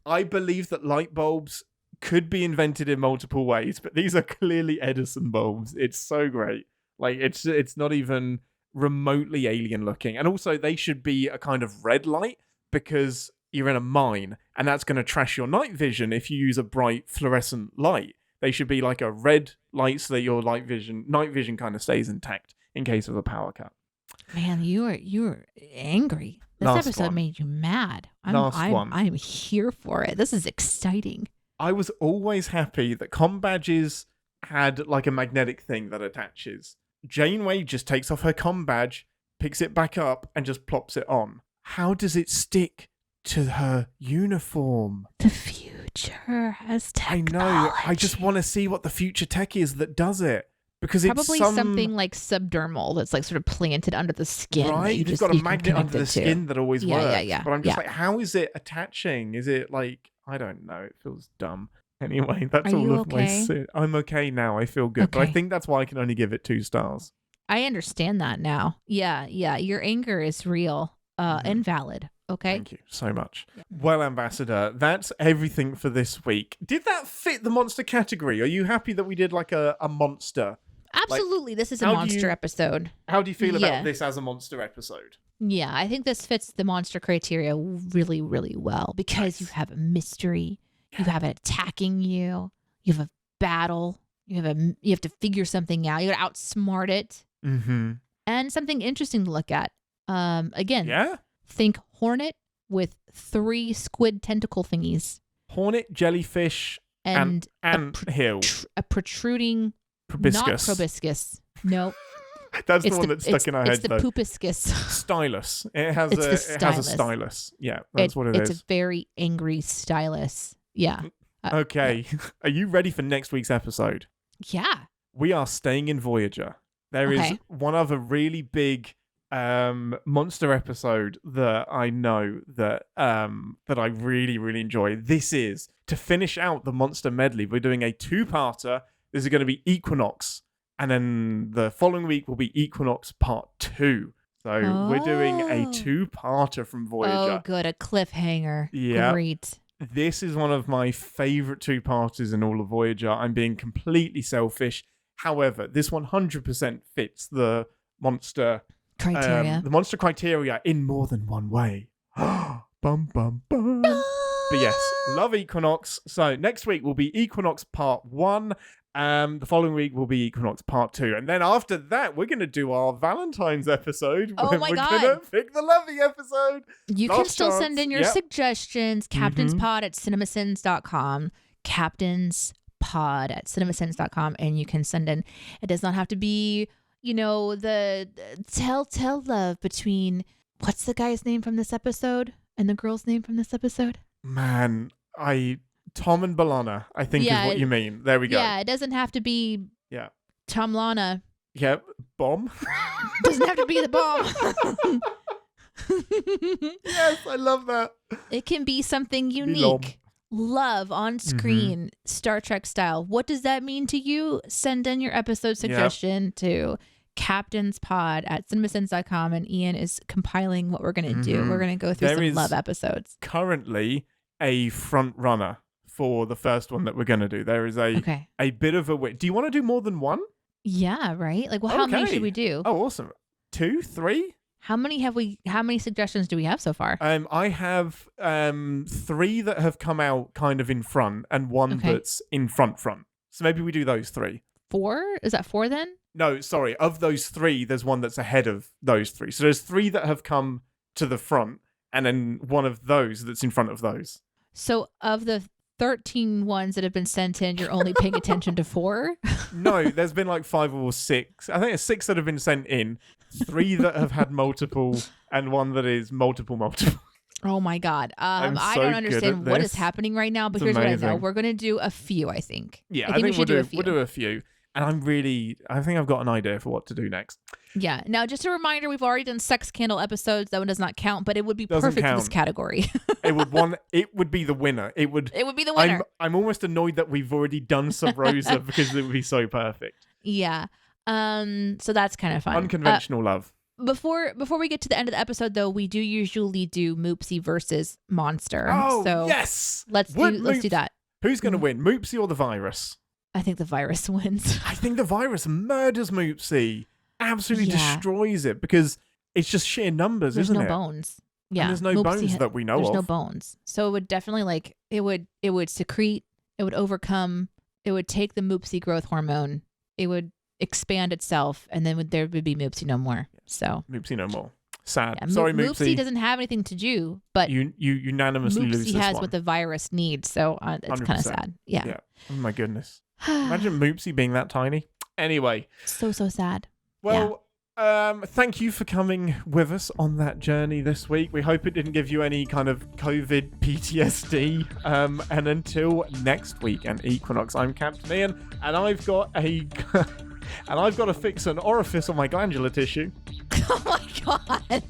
I believe that light bulbs could be invented in multiple ways, but these are clearly Edison bulbs. It's so great. Like, it's not even remotely alien looking. And also, they should be a kind of red light because you're in a mine, and that's going to trash your night vision if you use a bright fluorescent light. They should be like a red light so that your night vision kind of stays intact in case of a power cut. Man, you are angry. This episode made you mad. I'm here for it. This is exciting. I was always happy that comm badges had like a magnetic thing that attaches. Janeway just takes off her comm badge, picks it back up, and just plops it on. How does it stick to her uniform? The future has technology. I know. I just want to see what the future tech is that does it. Because probably it's something like subdermal that's like sort of planted under the skin. Right, you've got a magnet under the skin that always works. Yeah. But I'm just like, how is it attaching? Is it like, I don't know. It feels dumb. Anyway, that's all of my... I'm okay now. I feel good. Okay. But I think that's why I can only give it 2 stars. I understand that now. Yeah. Your anger is real and valid. Okay. Thank you so much. Yeah. Well, Ambassador, that's everything for this week. Did that fit the monster category? Are you happy that we did like a monster? Absolutely. Like, this is a monster episode. How do you feel about this as a monster episode? Yeah, I think this fits the monster criteria really, really well because you have a mystery, you have it attacking you, you have a battle, you have to figure something out, you got to outsmart it, and something interesting to look at. Again, think Hornet with 3 squid tentacle thingies. Hornet, jellyfish, and hill. A protruding... Proboscis. Not proboscis. No. That's the one that's stuck in our heads, though. It's the poopuscus. Stylus. It has a stylus. Yeah, that's what it is. It's a very angry stylus. Yeah. Okay. Yeah. Are you ready for next week's episode? Yeah. We are staying in Voyager. There is one other really big monster episode that I know that I really, really enjoy. This is, to finish out the monster medley, we're doing a 2-parter. This is going to be Equinox, and then the following week will be Equinox Part 2. So we're doing a 2-parter from Voyager. Oh, good. A cliffhanger. Yeah. Great. This is one of my favorite 2-parters in all of Voyager. I'm being completely selfish. However, this 100% fits the monster criteria. The monster criteria in more than one way. Bum, bum, bum. But yes, love Equinox. So next week will be Equinox Part 1. The following week will be Equinox Part 2. And then after that, we're going to do our Valentine's episode. Oh my God. We're going to pick the lovey episode. You can still send in your suggestions. CaptainsPod@cinemasins.com. CaptainsPod@cinemasins.com. And you can send in. It does not have to be, the telltale love between, what's the guy's name from this episode? And the girl's name from this episode? Man, Tom and B'Elanna, I think is what you mean. There we go. Yeah, it doesn't have to be Tom Lana. Yep, bomb. Doesn't have to be the bomb. Yes, I love that. It can be something unique. love on screen, Star Trek style. What does that mean to you? Send in your episode suggestion to captainspod@cinemasins.com, and Ian is compiling what we're going to do. We're going to go through some love episodes. Currently a front runner for the first one that we're going to do. There is a bit of a wait. Do you want to do more than one? Yeah, right? Like, well, how many should we do? Oh, awesome. 2, 3? How many suggestions do we have so far? I have 3 that have come out kind of in front and 1 that's in front. So maybe we do those 3. 4? Is that 4 then? No, sorry. Of those 3, there's 1 that's ahead of those 3. So there's 3 that have come to the front and then 1 of those that's in front of those. So of the 13 ones that have been sent in, you're only paying attention to 4? No, there's been like 5 or 6. I think it's 6 that have been sent in, 3 that have had multiple, and 1 that is multiple. Oh my God. I'm I so don't good understand at what is this. happening right now, but It's here's amazing. what I know. We're going to do a few, I think. Yeah, I think we should do a few. We'll do a few. And I think I've got an idea for what to do next. Yeah. Now, just a reminder, we've already done sex scandal episodes. That one does not count, but it would be Doesn't perfect for this count. category. It would be the winner. It would be the winner. I'm almost annoyed that we've already done Sub Rosa because it would be so perfect. Yeah. So that's kind of fun. Unconventional love. Before we get to the end of the episode, though, we do usually do Moopsie versus Monster. Oh, so yes. Let's do that. Who's going to win, Moopsie or the virus? I think the virus wins. I think the virus murders Moopsie. Absolutely destroys it because it's just sheer numbers, There's isn't no it? bones. Yeah. And there's no Moopsie bones that we know there's of. no bones. So it would definitely it would secrete, it would overcome, it would take the Moopsie growth hormone, it would expand itself, and then there would be Moopsie no more. So Moopsie no more. Sad. yeah, Sorry, Moopsie Moopsie. doesn't have anything to do, but you unanimously lose Moopsie this has one. what the virus needs, so it's kind of 100%. sad. Yeah. Oh my goodness. Imagine Moopsie being that tiny. Anyway. So sad. Well, thank you for coming with us on that journey this week. We hope it didn't give you any kind of COVID PTSD. And until next week and Equinox, I'm Captain Ian, and I've got to fix an orifice on my glandular tissue. Oh my God.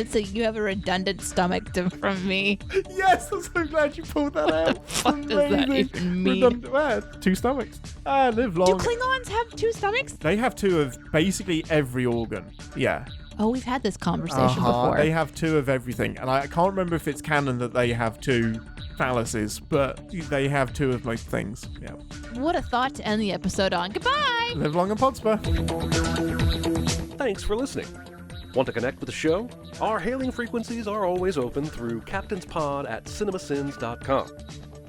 So you have a redundant stomach from me. Yes, I'm so glad you pulled that out. What does that even mean? Well, 2 stomachs. Live long. Do Klingons have 2 stomachs? They have 2 of basically every organ. Yeah. Oh, we've had this conversation before. They have 2 of everything. And I can't remember if it's canon that they have 2 phalluses, but they have 2 of most things. Yeah. What a thought to end the episode on. Goodbye! Live long and Podsper. Thanks for listening. Want to connect with the show? Our hailing frequencies are always open through captainspod@cinemasins.com.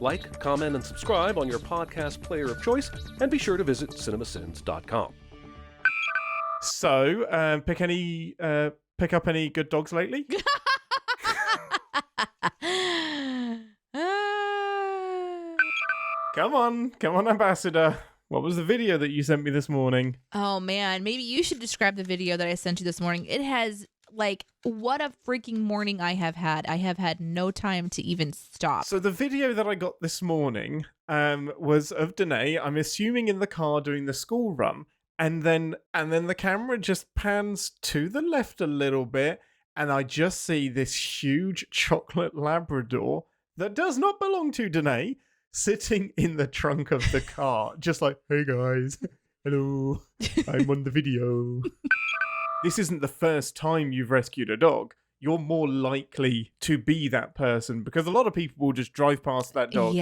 Like, comment, and subscribe on your podcast player of choice, and be sure to visit cinemasins.com. So, pick up any good dogs lately? Come on, Ambassador. What was the video that you sent me this morning? Oh man, maybe you should describe the video that I sent you this morning. It has what a freaking morning I have had. I have had no time to even stop. So the video that I got this morning was of Deneé, I'm assuming in the car doing the school run, and then the camera just pans to the left a little bit, and I just see this huge chocolate Labrador that does not belong to Deneé sitting in the trunk of the car, just like, hey guys, hello, I'm on the video. This isn't the first time you've rescued a dog. You're more likely to be that person because a lot of people will just drive past that dog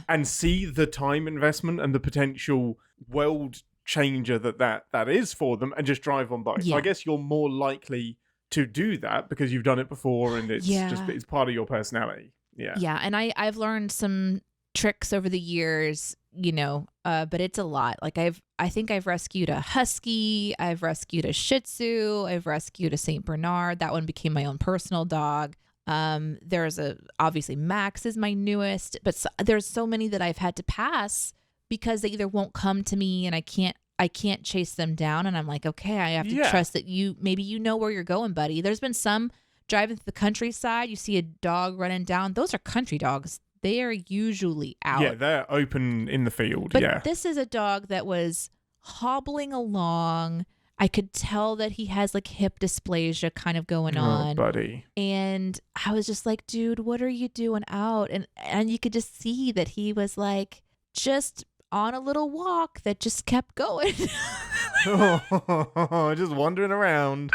and see the time investment and the potential world changer that is for them and just drive on by. So I guess you're more likely to do that because you've done it before and it's part of your personality. Yeah, and I've learned some tricks over the years, but it's a lot. I think I've rescued a husky, I've rescued a Shih Tzu, I've rescued a Saint Bernard. That one became my own personal dog. There's obviously Max is my newest, but there's so many that I've had to pass because they either won't come to me and I can't chase them down, and I'm like, okay, I have to trust that maybe you know where you're going, buddy. There's been some driving through the countryside, you see a dog running down. Those are country dogs. They are usually out. Yeah, they're open in the field. But this is a dog that was hobbling along. I could tell that he has like hip dysplasia kind of going on. buddy. And I was just like, dude, what are you doing out? And you could just see that he was like just on a little walk that just kept going. Just wandering around.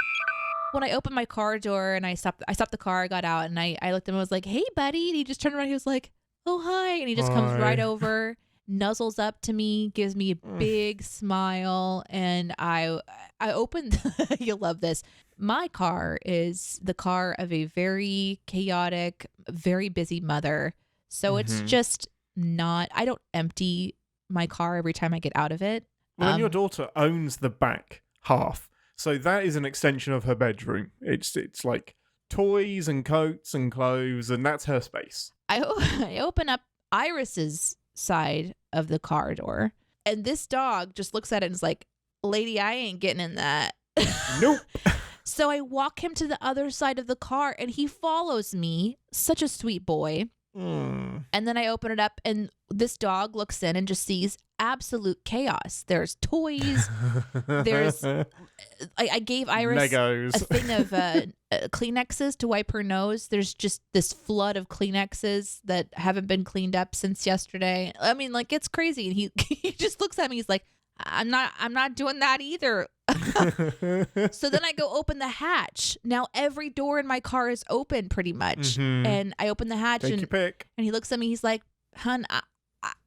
When I opened my car door and I stopped the car, I got out and I looked at him and was like, hey, buddy. And he just turned around. He was like, oh, hi. And he just comes right over, nuzzles up to me, gives me a big smile. And I opened, you'll love this. My car is the car of a very chaotic, very busy mother. So it's just not, I don't empty my car every time I get out of it. Well, and your daughter owns the back half. So that is an extension of her bedroom. It's like toys and coats and clothes, and that's her space. I open up Iris's side of the car door, and this dog just looks at it and is like, lady, I ain't getting in that. Nope. So I walk him to the other side of the car, and he follows me. Such a sweet boy. And then I open it up, and this dog looks in and just sees absolute chaos. There's toys. There's I gave Iris Legos. a thing of Kleenexes to wipe her nose. There's just this flood of Kleenexes that haven't been cleaned up since yesterday. I mean, like, it's crazy. And he just looks at me. He's like, I'm not doing that either. So then I go open the hatch. Now every door in my car is open pretty much. And I open the hatch Take your pick. and he looks at me. He's like, hun,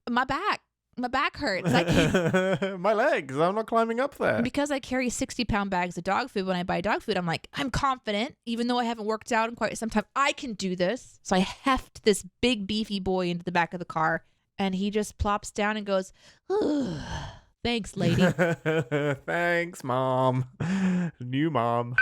my back hurts. I can't. My legs. I'm not climbing up there. Because I carry 60-pound bags of dog food when I buy dog food, I'm like, I'm confident, even though I haven't worked out in quite some time, I can do this. So I heft this big beefy boy into the back of the car, and he just plops down and goes, ugh. Thanks, lady. Thanks, mom. New mom.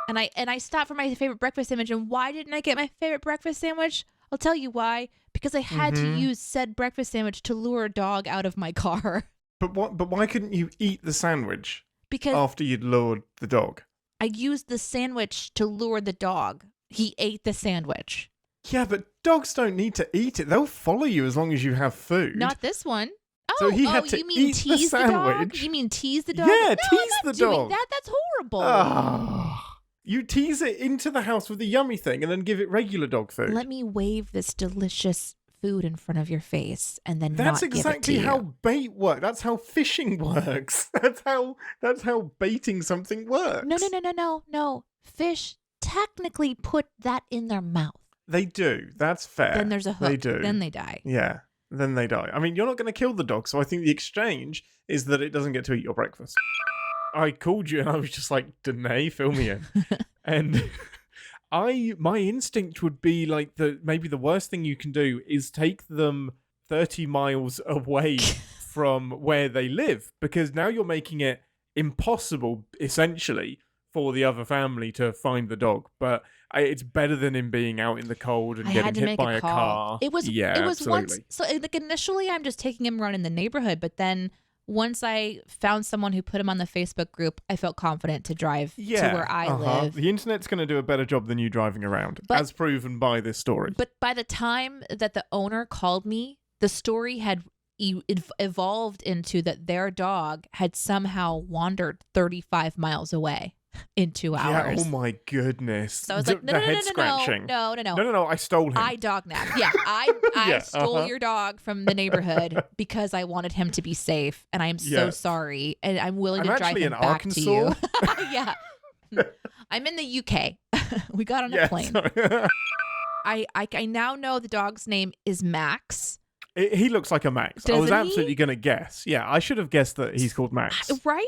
And I stopped for my favorite breakfast sandwich. And why didn't I get my favorite breakfast sandwich? I'll tell you why. Because I had to use said breakfast sandwich to lure a dog out of my car. But why couldn't you eat the sandwich Because after you'd lured the dog? I used the sandwich to lure the dog. He ate the sandwich. Yeah, but dogs don't need to eat it. They'll follow you as long as you have food. Not this one. So he had to you mean eat the tease the dog? sandwich? You mean tease the dog? Yeah, No, tease I'm not the doing dog. that. That's horrible. You tease it into the house with the yummy thing and then give it regular dog food. Let me wave this delicious food in front of your face and then That's not exactly give it to how you. bait works. That's how fishing works. That's how baiting something works. No. Fish technically put that in their mouth. They do. That's fair. Then there's a hook. They do. Then they die. Yeah. Then they die. I mean, you're not going to kill the dog, so I think the exchange is that it doesn't get to eat your breakfast. I called you and I was just like, Deneé, fill me in. And my instinct would be like maybe the worst thing you can do is take them 30 miles away from where they live, because now you're making it impossible, essentially, for the other family to find the dog. But it's better than him being out in the cold and I getting had to hit make by a a call. car. It was absolutely. once. So like initially, I'm just taking him around in the neighborhood, but then once I found someone who put him on the Facebook group, I felt confident to drive to where I live. The internet's going to do a better job than you driving around, as proven by this story. But by the time that the owner called me, the story had evolved into that their dog had somehow wandered 35 miles away in 2 hours. Yeah, oh my goodness. So I was like, no, head scratching. No, I stole him. I dog napped. Yeah, I stole your dog from the neighborhood because I wanted him to be safe, and I am so sorry, and I'm willing to drive him back to you. Yeah, I'm in the UK. We got on a plane. I now know the dog's name is Max. He looks like a Max. I was absolutely going to guess. Yeah, I should have guessed that he's called Max. Right?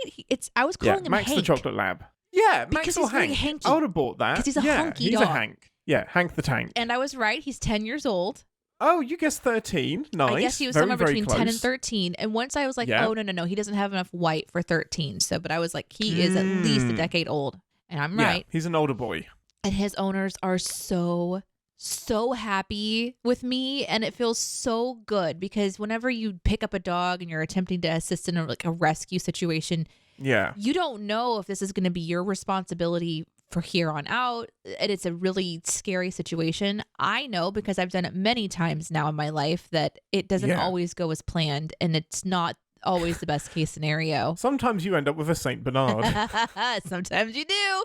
I was calling him Max Hank. the Chocolate Lab. Yeah, Max because or he's very Hank. hanky. I would have bought that. Because he's a hunky he's dog. a Hank. Yeah, Hank the Tank. And I was right. He's 10 years old. Oh, you guessed 13. Nice. I guess he was very, somewhere very between close. 10 and 13. And once I was like, oh, no, he doesn't have enough white for 13. So, but I was like, he is at least a decade old. And I'm right. He's an older boy. And his owners are so happy with me, and it feels so good because whenever you pick up a dog and you're attempting to assist in a rescue situation, you don't know if this is going to be your responsibility for here on out, and it's a really scary situation. I know because I've done it many times now in my life that it doesn't always go as planned, and it's not always the best case scenario. Sometimes you end up with a Saint Bernard. Sometimes you do.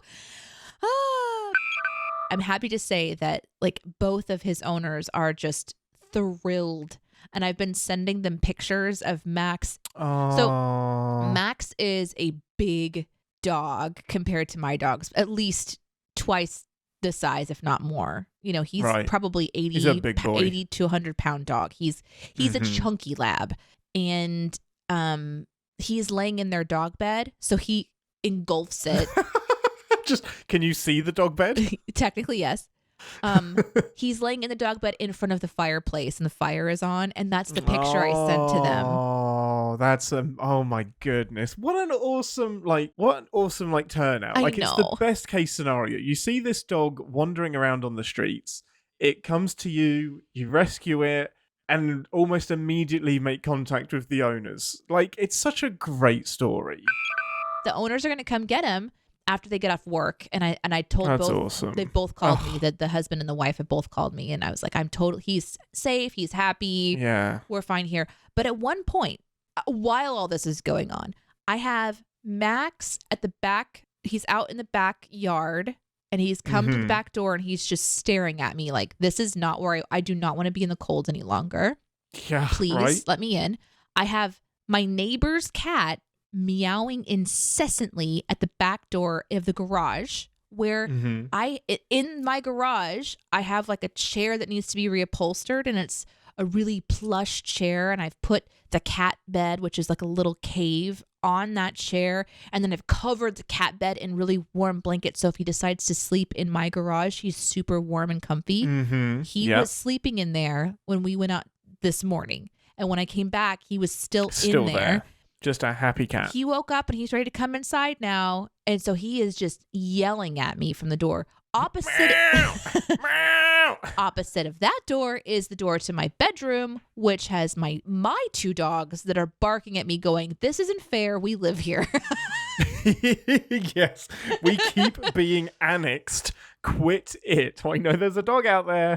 I'm happy to say that like both of his owners are just thrilled, and I've been sending them pictures of Max. So Max is a big dog compared to my dogs, at least twice the size, if not more. You know, he's probably 80, he's a big boy. 80 to 100 pound dog. He's a chunky lab, and he's laying in their dog bed, so he engulfs it. Just, can you see the dog bed? Technically, yes. He's laying in the dog bed in front of the fireplace, and the fire is on, and that's the picture I sent to them. Oh, that's oh my goodness! What an awesome turnout! I It's know. the best case scenario. You see this dog wandering around on the streets. It comes to you. You rescue it, and almost immediately make contact with the owners. Like, it's such a great story. The owners are going to come get him after they get off work, and I told That's both. awesome. They both called me. That the husband and the wife have both called me, and I was like, he's safe, he's happy, Yeah. we're fine here. But at one point, while all this is going on, I have Max at the back. He's out in the backyard, and he's come to the back door, and he's just staring at me like, this is not where I do not want to be in the cold any longer. Yeah. Please let me in. I have my neighbor's cat meowing incessantly at the back door of the garage, where in my garage, I have like a chair that needs to be reupholstered, and it's a really plush chair, and I've put the cat bed, which is like a little cave, on that chair, and then I've covered the cat bed in really warm blankets, so if he decides to sleep in my garage, he's super warm and comfy. He was sleeping in there when we went out this morning, and when I came back, he was still in there. Just a happy cat. He woke up and he's ready to come inside now. And so he is just yelling at me from the door. Opposite of that door is the door to my bedroom, which has my two dogs that are barking at me going, this isn't fair. We live here. Yes. We keep being annexed. Quit it. I know there's a dog out there.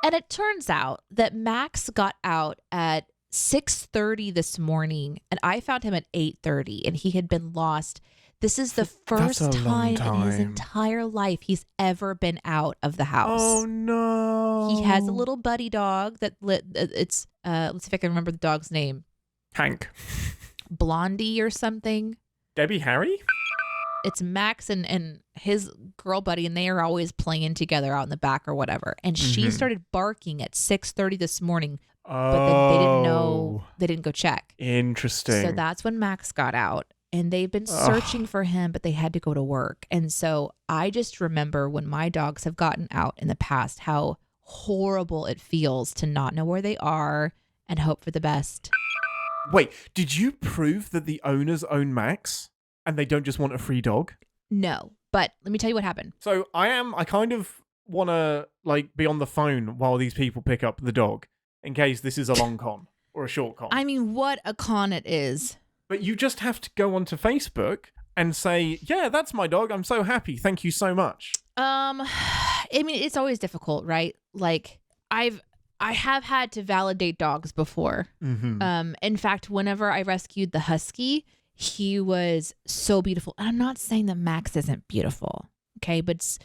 And it turns out that Max got out at 6:30 this morning, and I found him at 8:30, and he had been lost. This is the first time in his entire life he's ever been out of the house. Oh no! He has a little buddy dog that it's let's see if I can remember the dog's name. Hank, Blondie or something. Debbie, Harry. It's Max and his girl buddy, and they are always playing together out in the back or whatever. And she started barking at 6:30 this morning. But then they didn't know, they didn't go check. Interesting. So that's when Max got out, and they've been searching for him, but they had to go to work. And so I just remember when my dogs have gotten out in the past, how horrible it feels to not know where they are and hope for the best. Wait, did you prove that the owners own Max and they don't just want a free dog? No, but let me tell you what happened. So I kind of want to be on the phone while these people pick up the dog, in case this is a long con or a short con. I mean, what a con it is. But you just have to go onto Facebook and say, yeah, that's my dog. I'm so happy. Thank you so much. I mean, it's always difficult, right? Like, I have had to validate dogs before. In fact, whenever I rescued the husky, he was so beautiful. And I'm not saying that Max isn't beautiful, okay? But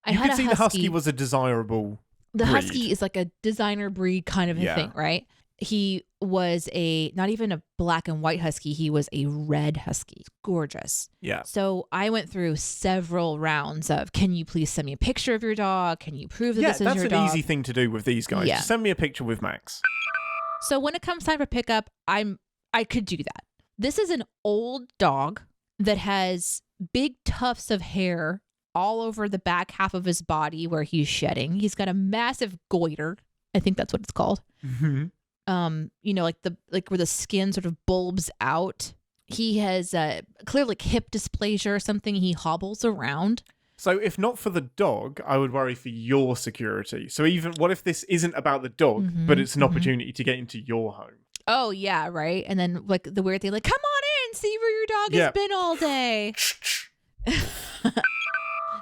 you could see the husky was a desirable The breed. husky is like a designer breed kind of a thing, right? He was not even a black and white husky. He was a red husky. Gorgeous. Yeah. So I went through several rounds of, can you please send me a picture of your dog? Can you prove that this is your dog? Yeah, that's an easy thing to do with these guys. Yeah. Just send me a picture with Max. So when it comes time for pickup, I could do that. This is an old dog that has big tufts of hair all over the back half of his body where he's shedding. He's got a massive goiter. I think that's what it's called. Like where the skin sort of bulbs out. He has clearly hip dysplasia or something. He hobbles around. So if not for the dog, I would worry for your security. So what if this isn't about the dog, but it's an opportunity to get into your home? Oh, yeah, right. And then like the weird thing, like, come on in, see where your dog has been all day.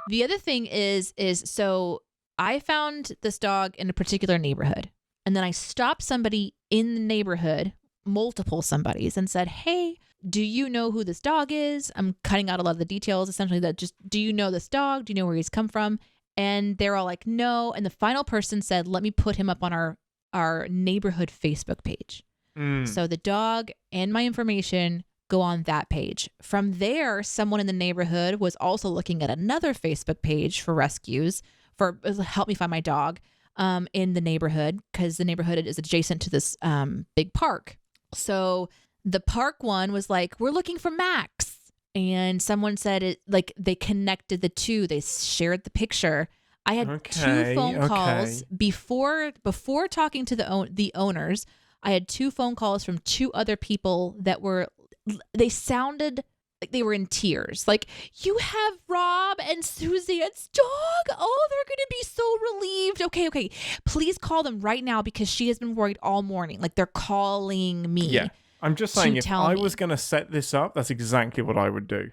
The other thing is so I found this dog in a particular neighborhood, and then I stopped somebody in the neighborhood multiple somebodies and said, hey, do you know who this dog is? I'm cutting out a lot of the details, essentially, that just, do you know this dog? Do you know where he's come from? And they're all like, no. And the final person said, let me put him up on our neighborhood Facebook page. So the dog and my information go on that page. From there, someone in the neighborhood was also looking at another Facebook page for rescues, for help me find my dog in the neighborhood, because the neighborhood is adjacent to this big park. So the park one was like, we're looking for Max. And someone said it, like, they connected the two. They shared the picture. I had 2 phone calls before talking to the owners. I had 2 phone calls from 2 other people that they sounded like they were in tears. Like, you have Rob and Suzanne's dog? Oh, they're going to be so relieved. Okay. Please call them right now because she has been worried all morning. Like, they're calling me. Yeah. I'm just saying, if I was going to set this up, that's exactly what I would do.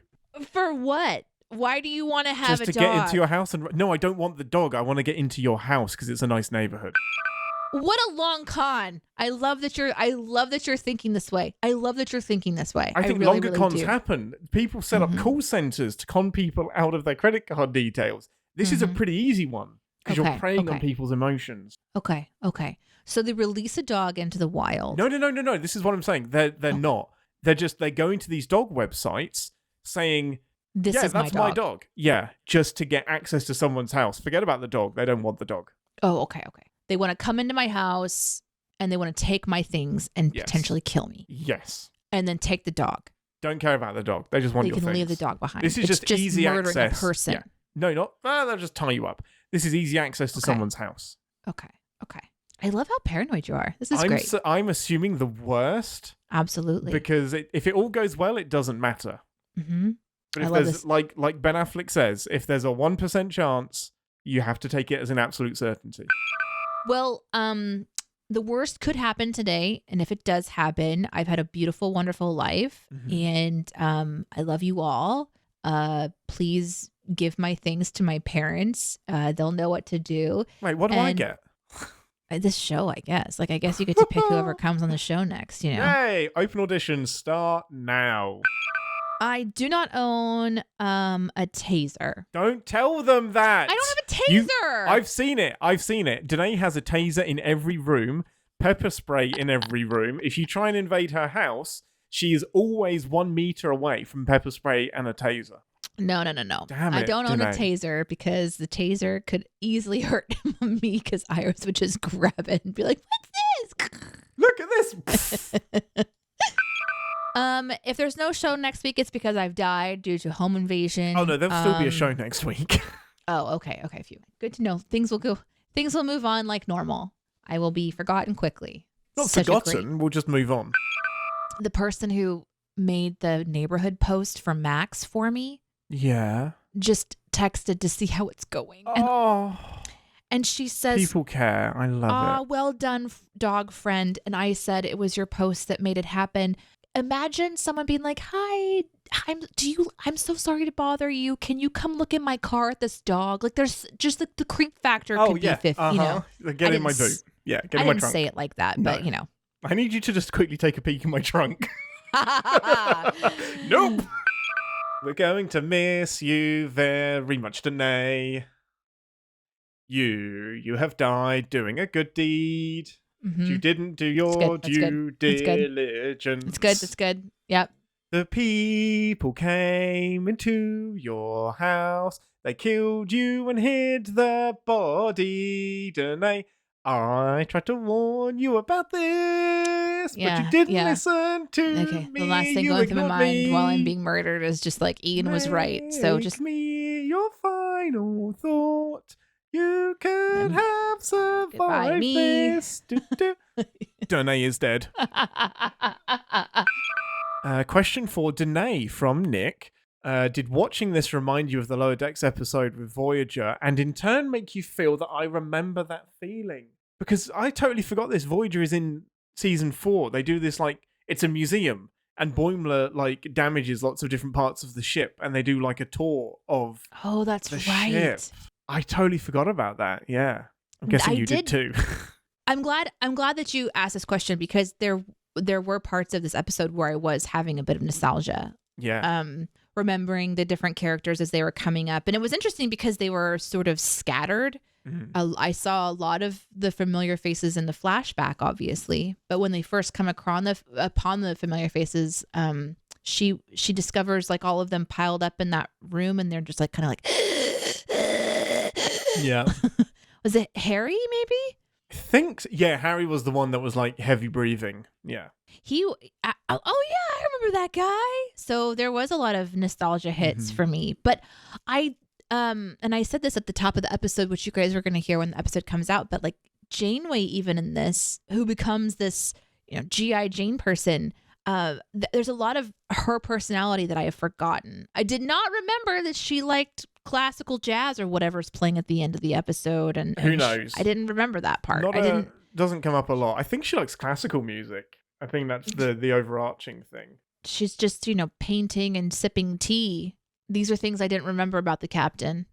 For what? Why do you want to have a dog? Just to get into your house and... No, I don't want the dog. I want to get into your house because it's a nice neighborhood. What a long con. I love that you're thinking this way. I think really, longer really cons do. happen. People set up call centers to con people out of their credit card details. This is a pretty easy one because you're preying on people's emotions. Okay. So they release a dog into the wild. No. This is what I'm saying. They're not. They're going to these dog websites saying, that's my dog. Yeah, just to get access to someone's house. Forget about the dog. They don't want the dog. Oh, okay. They want to come into my house and they want to take my things and potentially kill me. Yes. And then take the dog. Don't care about the dog. They just want your things. They can leave the dog behind. This is just easy murdering access. A person. Yeah. They'll just tie you up. This is easy access to someone's house. Okay. I love how paranoid you are. This is great. I'm assuming the worst. Absolutely. Because if it all goes well, it doesn't matter. Mm-hmm. But if there's, like Ben Affleck says, if there's a 1% chance, you have to take it as an absolute certainty. Well, the worst could happen today. And if it does happen, I've had a beautiful, wonderful life. And I love you all. Please give my things to my parents. They'll know what to do. Wait, what do I get? This show, I guess. Like, I guess you get to pick whoever comes on the show next, you know? Hey, open auditions start now. I do not own a taser. Don't tell them that. I don't have a taser. I've seen it. Deneé has a taser in every room, pepper spray in every room. If you try and invade her house, she is always 1 meter away from pepper spray and a taser. No. Damn it, I don't own a Deneé. taser because the taser could easily hurt me because Iris would just grab it and be like, what's this? Look at this. If there's no show next week, it's because I've died due to home invasion. Oh no, there'll still be a show next week. Oh, okay. Phew. Good to know. Things will move on like normal. I will be forgotten quickly. Not forgotten. We'll just move on. The person who made the neighborhood post for Max for me, just texted to see how it's going. And she says, people care. I love it. Well done, dog friend. And I said it was your post that made it happen. Imagine someone being like, hi, I'm so sorry to bother you. Can you come look in my car at this dog? Like, there's just the creep factor could be 50, you know. Get in my boot. Yeah, get in my trunk. I didn't say it like that, but you know. I need you to just quickly take a peek in my trunk. Nope. We're going to miss you very much, Deneé. You have died doing a good deed. You didn't do your due diligence. It's good. Yep. The people came into your house. They killed you and hid the body, Deneé. I tried to warn you about this, but you didn't listen to me. The last thing going through my mind while I'm being murdered is just like, Ian was right. So just... Make me your final thought. You could have survived this. Deneé is dead. Question for Deneé from Nick. Did watching this remind you of the Lower Decks episode with Voyager and in turn make you feel that I remember that feeling? Because I totally forgot this. Voyager is in season 4. They do this like, it's a museum and Boimler like damages lots of different parts of the ship and they do like a tour of the ship. I totally forgot about that. Yeah. I'm guessing you did too. I'm glad that you asked this question because there were parts of this episode where I was having a bit of nostalgia. Yeah. Remembering the different characters as they were coming up. And it was interesting because they were sort of scattered. I saw a lot of the familiar faces in the flashback, obviously. But when they first come upon the familiar faces, she discovers like all of them piled up in that room, and they're just like kind of like Yeah. Was it Harry maybe? I think Harry was the one that was like heavy breathing. Yeah. Oh yeah, I remember that guy. So there was a lot of nostalgia hits for me. But I and I said this at the top of the episode, which you guys are going to hear when the episode comes out, but like Janeway, even in this, who becomes this, G.I. Jane person, there's a lot of her personality that I have forgotten. I did not remember that she liked classical jazz or whatever's playing at the end of the episode, and who knows? I didn't remember that part. Doesn't come up a lot. I think she likes classical music. I think that's the overarching thing. She's just, painting and sipping tea. These are things I didn't remember about the captain.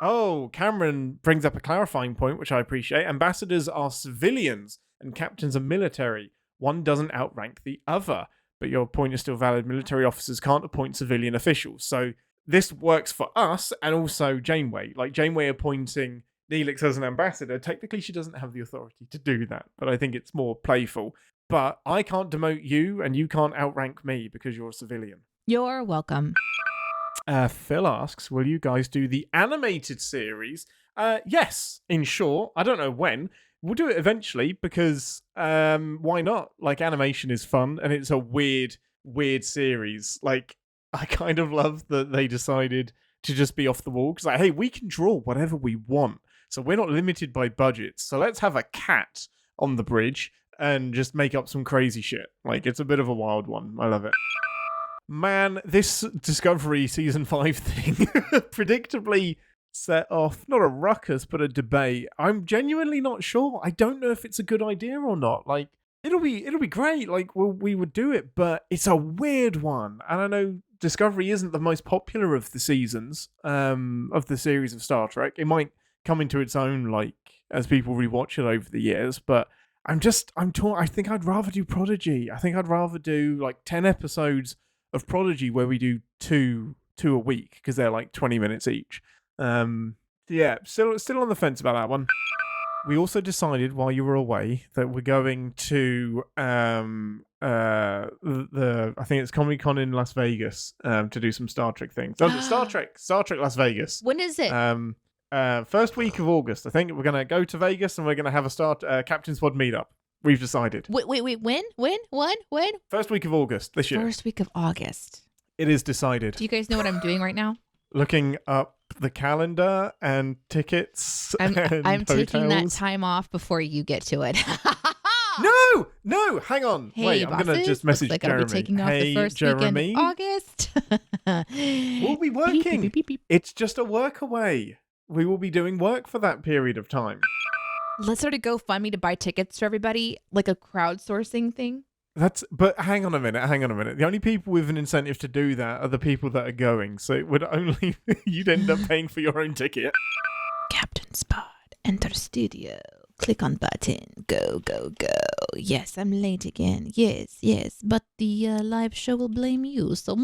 Oh, Cameron brings up a clarifying point, which I appreciate. Ambassadors are civilians and captains are military. One doesn't outrank the other. But your point is still valid. Military officers can't appoint civilian officials. So this works for us and also Janeway. Like Janeway appointing Neelix as an ambassador, technically she doesn't have the authority to do that. But I think it's more playful. But I can't demote you and you can't outrank me because you're a civilian. You're welcome. Phil asks, will you guys do the animated series? Yes, in short. I don't know when. We'll do it eventually because why not? Like, animation is fun and it's a weird series. Like, I kind of love that they decided to just be off the wall because, like, hey, we can draw whatever we want. So we're not limited by budgets. So let's have a cat on the bridge and just make up some crazy shit. Like, it's a bit of a wild one. I love it. Man, this Discovery Season 5 thing predictably set off, not a ruckus, but a debate. I'm genuinely not sure. I don't know if it's a good idea or not. Like, it'll be great. Like, we would do it, but it's a weird one. And I know Discovery isn't the most popular of the seasons of the series of Star Trek. It might come into its own, like, as people rewatch it over the years, but I'm torn. I think I'd rather do Prodigy. I think I'd rather do like 10 episodes of Prodigy where we do two a week because they're like 20 minutes each. Yeah, still on the fence about that one. We also decided while you were away that we're going to I think it's Comic-Con in Las Vegas to do some Star Trek things. Star Trek Las Vegas. When is it? First week of August. I think we're going to go to Vegas and we're going to have a Captain's Pod meetup. We've decided. Wait, when? First week of August this year. First week of August. It is decided. Do you guys know what I'm doing right now? Looking up the calendar and tickets. I'm taking that hotels. time off before you get to it. No, hang on. Hey, wait, I'm going to just message looks like Jeremy. I'll be taking off hey, the first Jeremy. weekend of August. We'll be working. Beep, beep, beep. It's just a work away. We will be doing work for that period of time. Let's sort of GoFundMe to buy tickets for everybody, like a crowdsourcing thing. But hang on a minute. The only people with an incentive to do that are the people that are going. So it would only you'd end up paying for your own ticket. Captain's Pod, enter studio. Click on button. Go. Yes, I'm late again. Yes. But the live show will blame you. So